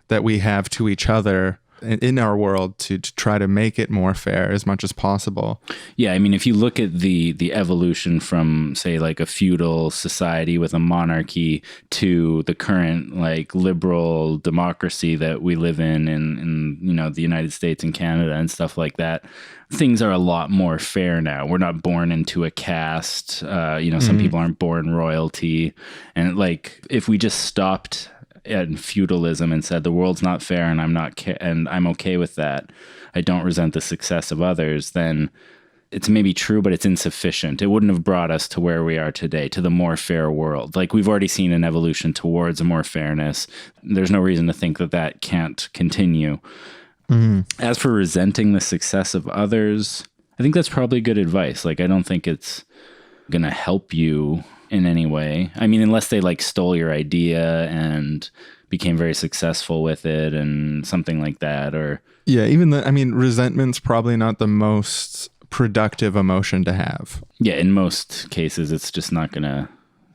that we have to each other in our world to try to make it more fair as much as possible. Yeah, I mean, if you look at the evolution from, say, like a feudal society with a monarchy to the current like liberal democracy that we live in the United States and Canada and stuff like that, things are a lot more fair now. We're not born into a caste. Some people aren't born royalty, and like if we just stopped at feudalism and said the world's not fair and I'm okay with that, I don't resent the success of others, then it's maybe true, but it's insufficient. It wouldn't have brought us to where we are today, to the more fair world. Like we've already seen an evolution towards a more fairness. There's no reason to think that can't continue. As for resenting the success of others, I think that's probably good advice. Like I don't think it's going to help you in any way. I mean, unless they like stole your idea and became very successful with it and something like that, or resentment's probably not the most productive emotion to have. Yeah, in most cases, it's just not gonna.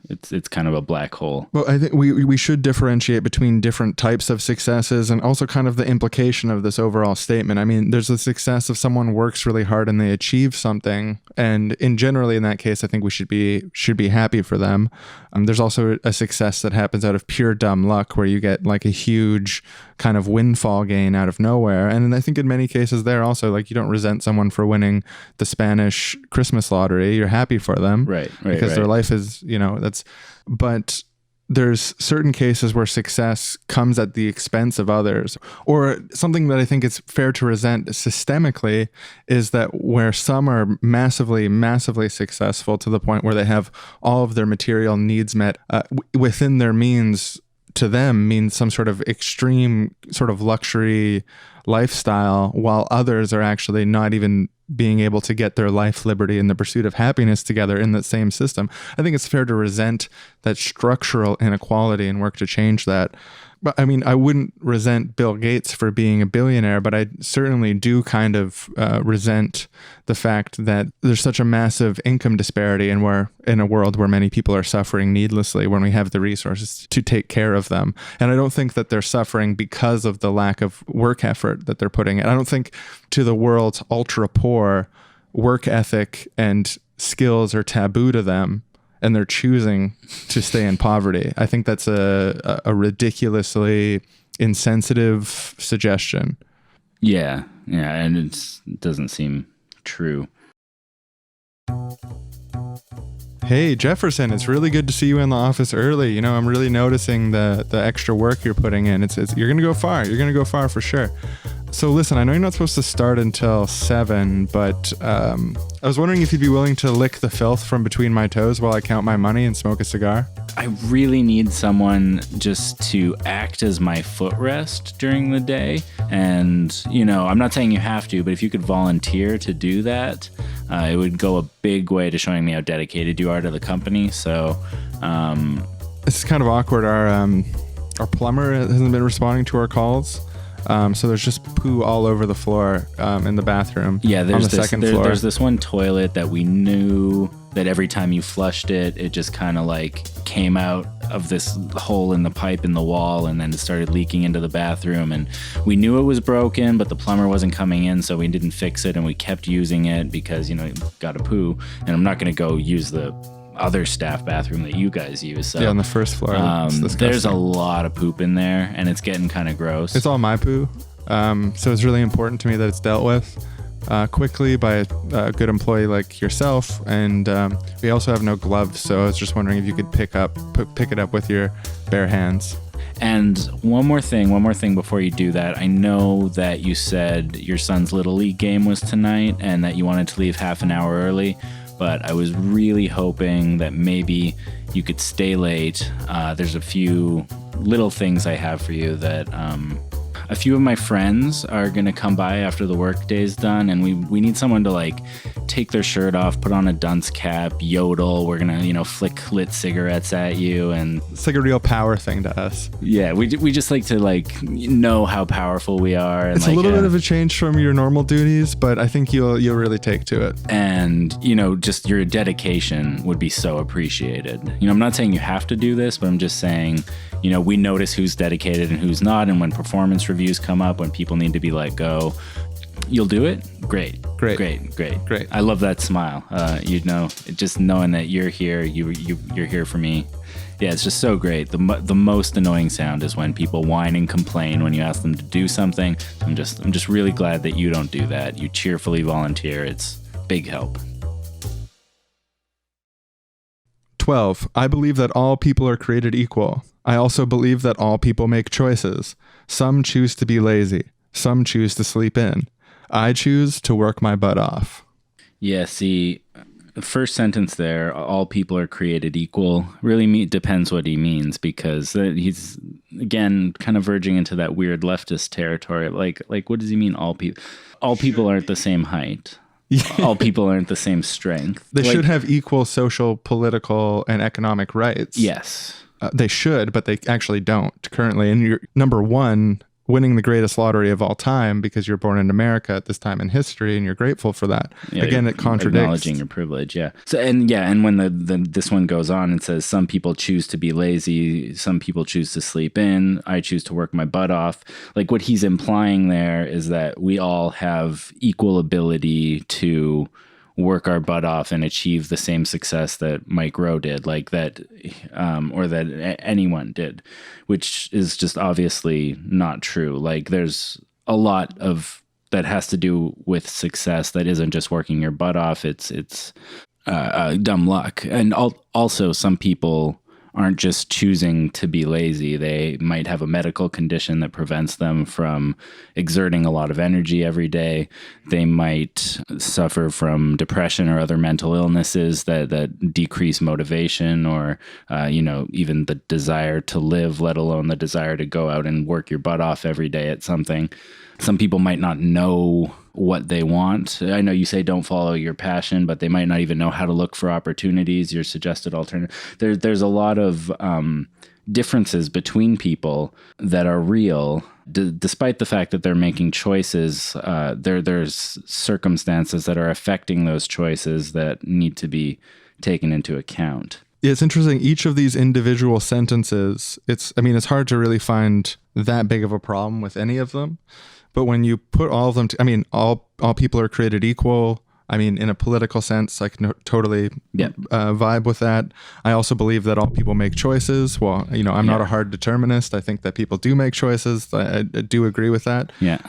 It's kind of a black hole. Well, I think we should differentiate between different types of successes and also kind of the implication of this overall statement. I mean, there's the success of someone works really hard and they achieve something. And generally in that case, I think we should be happy for them. There's also a success that happens out of pure dumb luck where you get like a huge kind of windfall gain out of nowhere. And I think in many cases there also, like you don't resent someone for winning the Spanish Christmas lottery. You're happy for them. Right. Because their life is, but there's certain cases where success comes at the expense of others, or something that I think is fair to resent systemically is that where some are massively, massively successful to the point where they have all of their material needs met within their means, to them means some sort of extreme sort of luxury lifestyle, while others are actually not even being able to get their life, liberty, and the pursuit of happiness together in the same system. I think it's fair to resent that structural inequality and work to change that. But I mean, I wouldn't resent Bill Gates for being a billionaire, but I certainly do kind of resent the fact that there's such a massive income disparity, and we're in a world where many people are suffering needlessly when we have the resources to take care of them. And I don't think that they're suffering because of the lack of work effort that they're putting in. I don't think to the world's ultra poor, work ethic and skills are taboo to them, and they're choosing to stay in poverty. I think that's a ridiculously insensitive suggestion. Yeah, and it doesn't seem true. Hey, Jefferson, it's really good to see you in the office early. I'm really noticing the extra work you're putting in. You're going to go far. You're going to go far for sure. So listen, I know you're not supposed to start until 7, but I was wondering if you'd be willing to lick the filth from between my toes while I count my money and smoke a cigar. I really need someone just to act as my footrest during the day. And, I'm not saying you have to, but if you could volunteer to do that, it would go a big way to showing me how dedicated you are to the company. So, this is kind of awkward. Our plumber hasn't been responding to our calls. So there's just poo all over the floor in the bathroom. Yeah, on the second floor. There's this one toilet that we knew that every time you flushed it, it just kind of came out of this hole in the pipe in the wall, and then it started leaking into the bathroom. And we knew it was broken, but the plumber wasn't coming in, so we didn't fix it, and we kept using it because, got a poo. And I'm not going to go use the other staff bathroom that you guys use. So, yeah, on the first floor. There's a lot of poop in there, and it's getting kind of gross. It's all my poo. So it's really important to me that it's dealt with quickly by a good employee like yourself. And we also have no gloves, so I was just wondering if you could pick it up with your bare hands. And one more thing before you do that. I know that you said your son's Little League game was tonight and that you wanted to leave half an hour early, but I was really hoping that maybe you could stay late. There's a few little things I have for you that a few of my friends are going to come by after the work day's done, and we need someone to take their shirt off, put on a dunce cap, yodel. We're going to, flick lit cigarettes at you. And it's like a real power thing to us. Yeah, we just like to know how powerful we are. And it's a little bit of a change from your normal duties, but I think you'll really take to it. And, just your dedication would be so appreciated. I'm not saying you have to do this, but I'm just saying, we notice who's dedicated and who's not. And when performance reviews come up, when people need to be let go, you'll do it. Great. I love that smile. Just knowing that you're here, you're here for me. Yeah, it's just so great. The most annoying sound is when people whine and complain when you ask them to do something. I'm just really glad that you don't do that. You cheerfully volunteer. It's big help. 12. I believe that all people are created equal. I also believe that all people make choices. Some choose to be lazy. Some choose to sleep in. I choose to work my butt off. Yeah, see, the first sentence there, all people are created equal, really depends what he means, because he's, again, kind of verging into that weird leftist territory. Like what does he mean, all people? All people aren't the same height. All people aren't the same strength. They should have equal social, political, and economic rights. Yes. They should, but they actually don't currently. And you're number one, winning the greatest lottery of all time because you're born in America at this time in history, and you're grateful for that. Yeah, again, it contradicts. Acknowledging your privilege, yeah. So and when this one goes on and says some people choose to be lazy, some people choose to sleep in, I choose to work my butt off. What he's implying there is that we all have equal ability to work our butt off and achieve the same success that Mike Rowe did, or that anyone did, which is just obviously not true. There's a lot of that has to do with success that isn't just working your butt off. It's dumb luck. And also some people aren't just choosing to be lazy. They might have a medical condition that prevents them from exerting a lot of energy every day. They might suffer from depression or other mental illnesses that decrease motivation or, even the desire to live, let alone the desire to go out and work your butt off every day at something. Some people might not know what they want. I know you say don't follow your passion, but they might not even know how to look for opportunities, your suggested alternative. There's a lot of differences between people that are real, despite the fact that they're making choices. There's circumstances that are affecting those choices that need to be taken into account. Yeah, it's interesting. Each of these individual sentences, it's hard to really find that big of a problem with any of them. But when you put all of them, all people are created equal. In a political sense, I can totally vibe with that. I also believe that all people make choices. Well, I'm not a hard determinist. I think that people do make choices. I do agree with that. Yeah.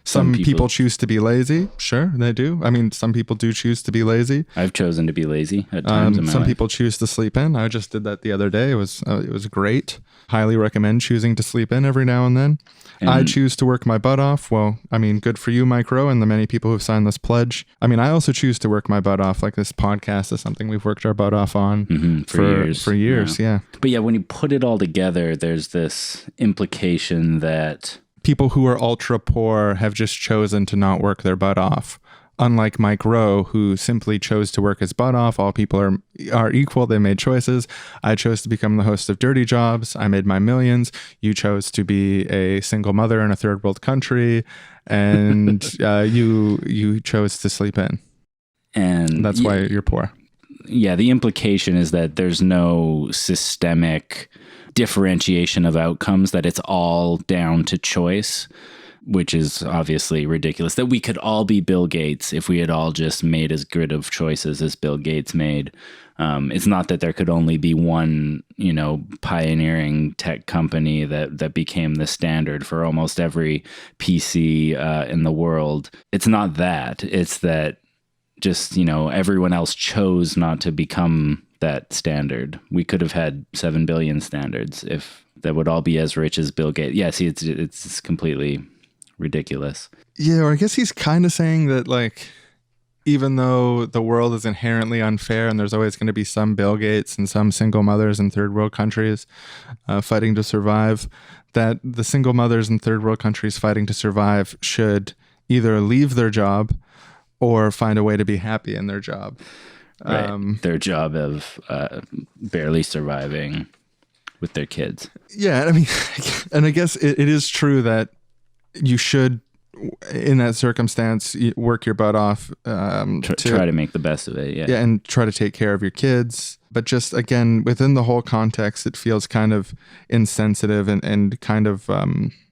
Some people choose to be lazy. Sure, they do. I mean, some people do choose to be lazy. I've chosen to be lazy at times in my Some life. people choose to sleep in. I just did that the other day. It was great. Highly recommend choosing to sleep in every now and then. I choose to work my butt off. Well, I mean, good for you, Mike Rowe, and the many people who've signed this pledge. I mean, I also choose to work my butt off. Like this podcast is something we've worked our butt off on for years. Yeah. But yeah, when you put it all together, there's this implication that people who are ultra poor have just chosen to not work their butt off. Unlike Mike Rowe, who simply chose to work his butt off. All people are equal. They made choices. I chose to become the host of Dirty Jobs. I made my millions. You chose to be a single mother in a third world country, and you chose to sleep in. And that's why you're poor. Yeah, the implication is that there's no systemic differentiation of outcomes, that it's all down to choice, which is obviously ridiculous. That we could all be Bill Gates if we had all just made as good of choices as Bill Gates made. It's not that there could only be one, pioneering tech company that became the standard for almost every PC in the world. It's not that. It's that just, everyone else chose not to become that standard. We could have had 7 billion standards if that would all be as rich as Bill Gates. Yeah, see, it's completely ridiculous. Yeah, or I guess he's kind of saying that, like, even though the world is inherently unfair and there's always going to be some Bill Gates and some single mothers in third world countries fighting to survive, that the single mothers in third world countries fighting to survive should either leave their job or find a way to be happy in their job. Right. Their job of barely surviving with their kids. Yeah, I mean, and I guess it is true that you should, in that circumstance, work your butt off. Try to make the best of it, yeah. Yeah, and try to take care of your kids. But just, again, within the whole context, it feels kind of insensitive and kind of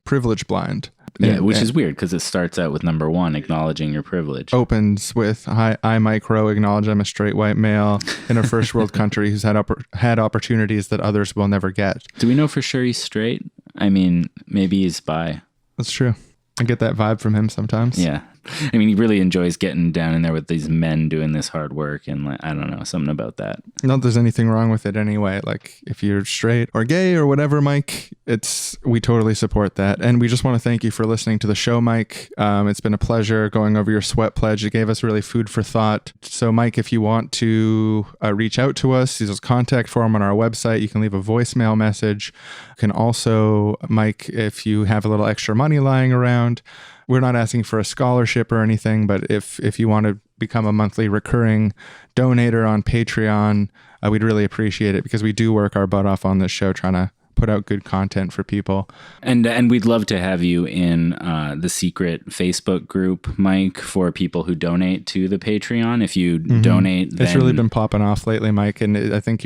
privilege blind. Yeah, which is weird because it starts out with number one, acknowledging your privilege. Opens with, hi, I, Mike Rowe, acknowledge I'm a straight white male in a first world country who's had opportunities that others will never get. Do we know for sure he's straight? I mean, maybe he's bi. That's true. I get that vibe from him sometimes. Yeah. I mean, he really enjoys getting down in there with these men doing this hard work, and I don't know, something about that. Not that there's anything wrong with it anyway. Like, if you're straight or gay or whatever, Mike, we totally support that. And we just want to thank you for listening to the show, Mike. It's been a pleasure going over your sweat pledge. It gave us really food for thought. So, Mike, if you want to reach out to us, there's a contact form on our website. You can leave a voicemail message. You can also, Mike, if you have a little extra money lying around, we're not asking for a scholarship or anything, but if you want to become a monthly recurring donator on Patreon, we'd really appreciate it, because we do work our butt off on this show trying to put out good content for people. And we'd love to have you in the secret Facebook group, Mike, for people who donate to the Patreon. If you donate, then it's really been popping off lately, Mike, and I think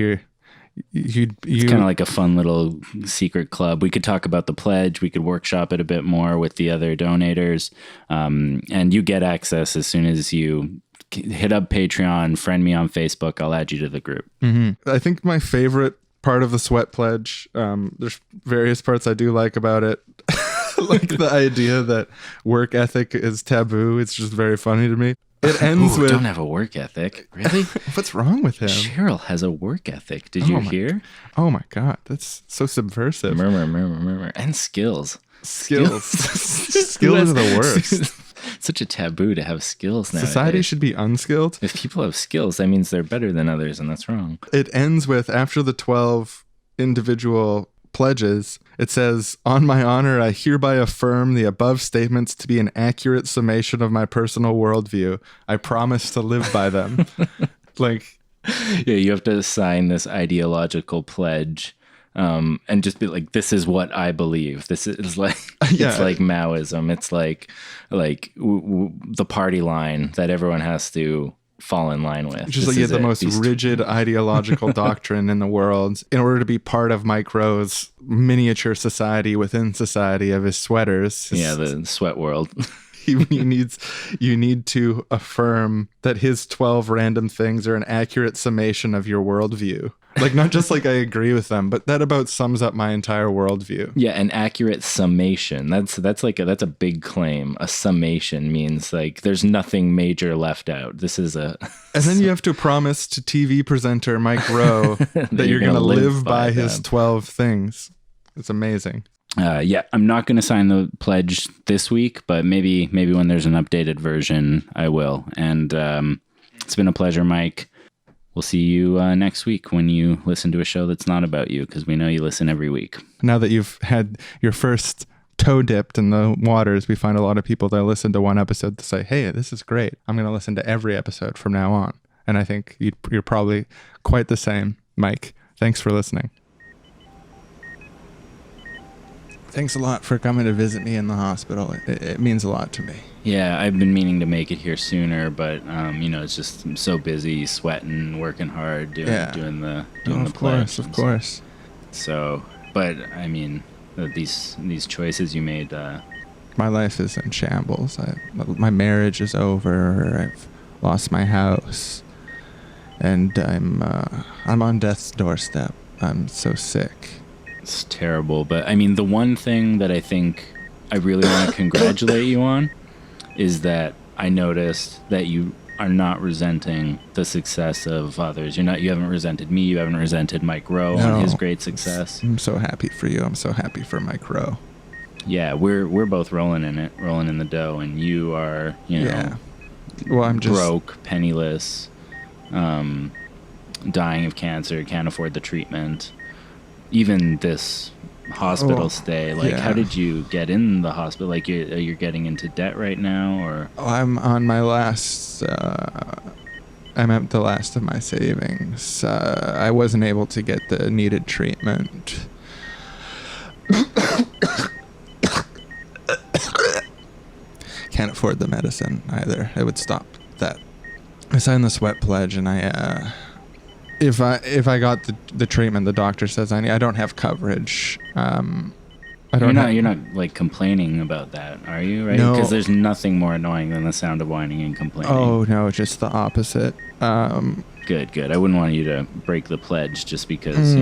it's kind of like a fun little secret club. We could talk about the pledge. We could workshop it a bit more with the other donators. And you get access as soon as you hit up Patreon, friend me on Facebook. I'll add you to the group. I think my favorite part of the sweat pledge, there's various parts I do like about it. Like the idea that work ethic is taboo. It's just very funny to me. It ends with, don't have a work ethic. Really? What's wrong with him? Cheryl has a work ethic. Did you hear? Oh my God. That's so subversive. Murmur. And skills. Skills are the worst. Such a taboo to have skills now. Society should be unskilled. If people have skills, that means they're better than others, and that's wrong. It ends with, after the 12 individual pledges, it says, on my honor, I hereby affirm the above statements to be an accurate summation of my personal worldview. I promise to live by them. Like, yeah, you have to sign this ideological pledge, and just be like, this is what I believe. This is like, it's like Maoism. It's like the party line that everyone has to fall in line with. Just like the most rigid ideological doctrine in the world, in order to be part of Mike Rowe's miniature society within society of his sweaters. The sweat world. you need to affirm that his 12 random things are an accurate summation of your worldview. Like, not just like I agree with them, but that about sums up my entire worldview. Yeah, an accurate summation. That's a big claim. A summation means like there's nothing major left out. This is a And then you have to promise to TV presenter Mike Rowe that you're going to live by his them. 12 things. It's amazing. Yeah, I'm not going to sign the pledge this week, but maybe when there's an updated version, I will. And it's been a pleasure, Mike. We'll see you next week when you listen to a show that's not about you, because we know you listen every week. Now that you've had your first toe dipped in the waters, we find a lot of people that listen to one episode to say, hey, this is great. I'm going to listen to every episode from now on. And I think you're probably quite the same, Mike. Thanks for listening. Thanks a lot for coming to visit me in the hospital. It means a lot to me. Yeah, I've been meaning to make it here sooner, but it's just I'm so busy, sweating, working hard, doing the pledge. Of course. So, but I mean, these choices you made. My life is in shambles. My marriage is over. I've lost my house, and I'm on death's doorstep. I'm so sick. It's terrible, but I mean, the one thing that I think I really want to congratulate you on is that I noticed that you are not resenting the success of others. You haven't resented me. You haven't resented Mike Rowe on his great success. I'm so happy for you. I'm so happy for Mike Rowe. Yeah, we're both rolling in the dough, and you are, Well, I'm just broke, penniless, dying of cancer, can't afford the treatment. Even this hospital stay, how did you get in the hospital? Like, you're getting into debt right now, or? I'm on my last. I'm at the last of my savings. I wasn't able to get the needed treatment. Can't afford the medicine either. It would stop that. I signed the S.W.E.A.T pledge, and if I got the treatment the doctor says I need, I don't have coverage. You're not like complaining about that, are you? Right? No. Because there's nothing more annoying than the sound of whining and complaining. Oh no, just the opposite. Good. I wouldn't want you to break the pledge just because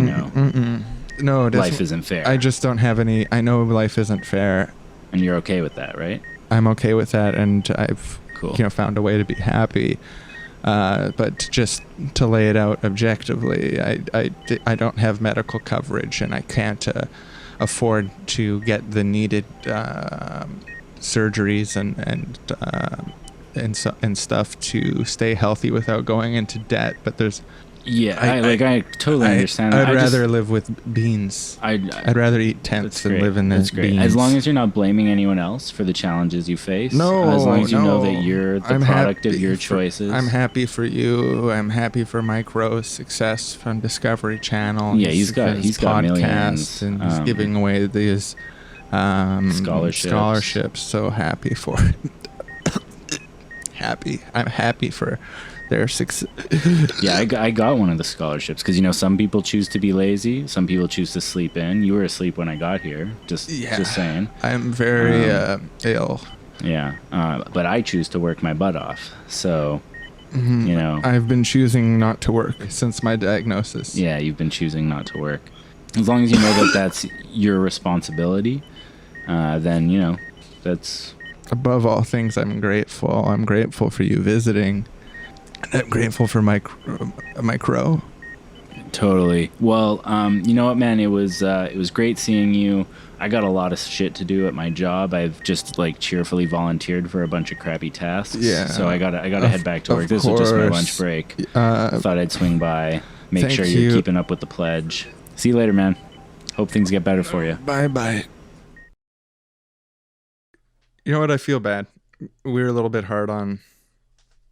No, life isn't fair. I just don't have any. I know life isn't fair, and you're okay with that, right? I'm okay with that, and I've Cool. Found a way to be happy. But just to lay it out objectively, I don't have medical coverage, and I can't afford to get the needed surgeries and stuff to stay healthy without going into debt. But there's I totally understand that. I'd rather live with beans. I'd rather eat tents than live in this beans. As long as you're not blaming anyone else for the challenges you face. No, as long as you know that you're the product of your choices. I'm happy for you. I'm happy for Mike Rowe's success from Discovery Channel. Yeah, he's got millions, and he's giving away these scholarships. So happy for it. I'm happy for their success. Yeah, I got one of the scholarships because some people choose to be lazy, some people choose to sleep in. You were asleep when I got here. Just saying. I'm very ill. Yeah, but I choose to work my butt off. So, I've been choosing not to work since my diagnosis. Yeah, you've been choosing not to work. As long as you know that that's your responsibility, then that's. Above all things, I'm grateful. I'm grateful for you visiting. I'm grateful for Mike Rowe. Totally. Well, you know what, man? It was great seeing you. I got a lot of shit to do at my job. I've just cheerfully volunteered for a bunch of crappy tasks. Yeah. So I gotta head back to work. This was just my lunch break. Thought I'd swing by, make sure you're keeping up with the pledge. See you later, man. Hope things get better for you. Bye. You know what? I feel bad. We were a little bit hard on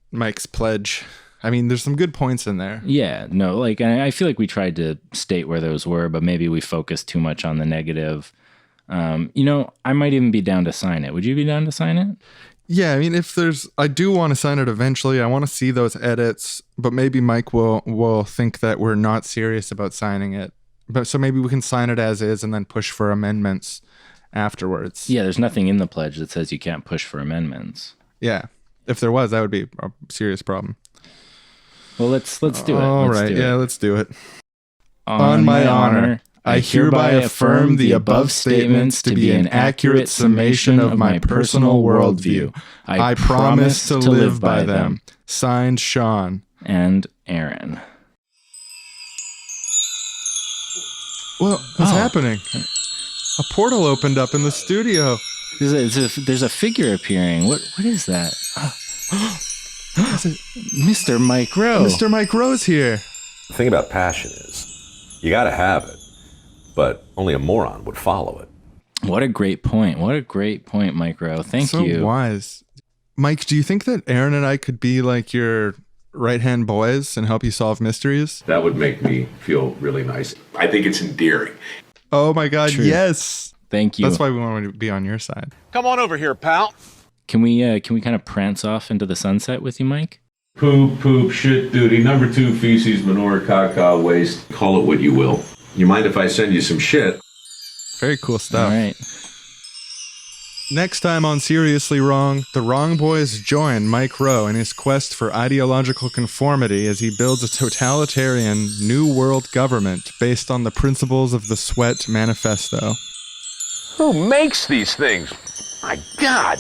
Mike's pledge. I mean, there's some good points in there. Yeah, no, I feel like we tried to state where those were, but maybe we focused too much on the negative. I might even be down to sign it. Would you be down to sign it? Yeah, I mean, I do want to sign it eventually. I want to see those edits, but maybe Mike will think that we're not serious about signing it. So maybe we can sign it as is and then push for amendments afterwards. Yeah, there's nothing in the pledge that says you can't push for amendments. Yeah. If there was, that would be a serious problem. Well, let's do it. All Let's right. do it. Yeah, let's do it. On my honor, I hereby affirm the above statements to be an accurate summation of my personal worldview. I promise to live by them. Signed, Shawn and Aaron. Well, what's happening? A portal opened up in the studio. There's a figure appearing. What is that? Mr. Mike Rowe. Mr. Mike Rowe's here. The thing about passion is, you gotta have it, but only a moron would follow it. What a great point. What a great point, Mike Rowe. Thank you. So wise. Mike, do you think that Aaron and I could be like your right-hand boys and help you solve mysteries? That would make me feel really nice. I think it's endearing. Oh my God, True. Yes. Thank you. That's why we want to be on your side. Come on over here, pal. Can we kind of prance off into the sunset with you, Mike? Poop, shit duty, number 2, feces, manure, caca, waste. Call it what you will. You mind if I send you some shit? Very cool stuff. All right. Next time on Seriously Wrong, the Wrong Boys join Mike Rowe in his quest for ideological conformity as he builds a totalitarian New World government based on the principles of the S.W.E.A.T manifesto. Who makes these things? My God.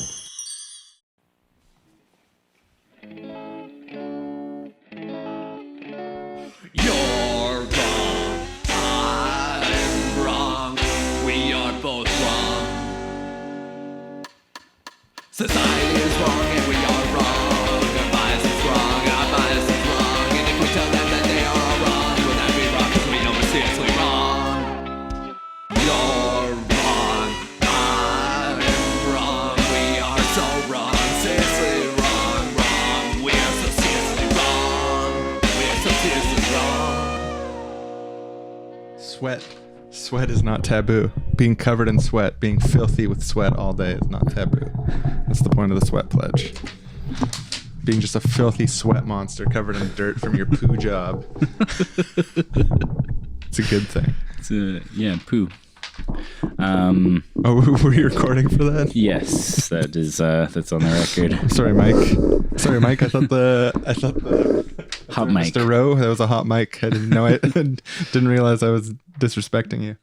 You're wrong, I'm wrong, we are both wrong. Society is wrong and we are wrong. Our bias is wrong, our bias is wrong. And if we tell them that they are all wrong, would that be wrong? 'Cause we know we're seriously wrong. You're wrong, I'm wrong, we are so wrong. Seriously wrong, we're so seriously wrong. We're so seriously wrong. Sweat. Sweat is not taboo. Being covered in sweat, being filthy with sweat all day is not taboo. That's the point of the S.W.E.A.T pledge. Being just a filthy sweat monster covered in dirt from your poo job. It's a good thing. Poo. Oh, were you recording for that? Yes, that's on the record. Sorry, Mike. I thought the Hot mic. Mr. Rowe, that was a hot mic. I didn't know it. Didn't realize I was disrespecting you.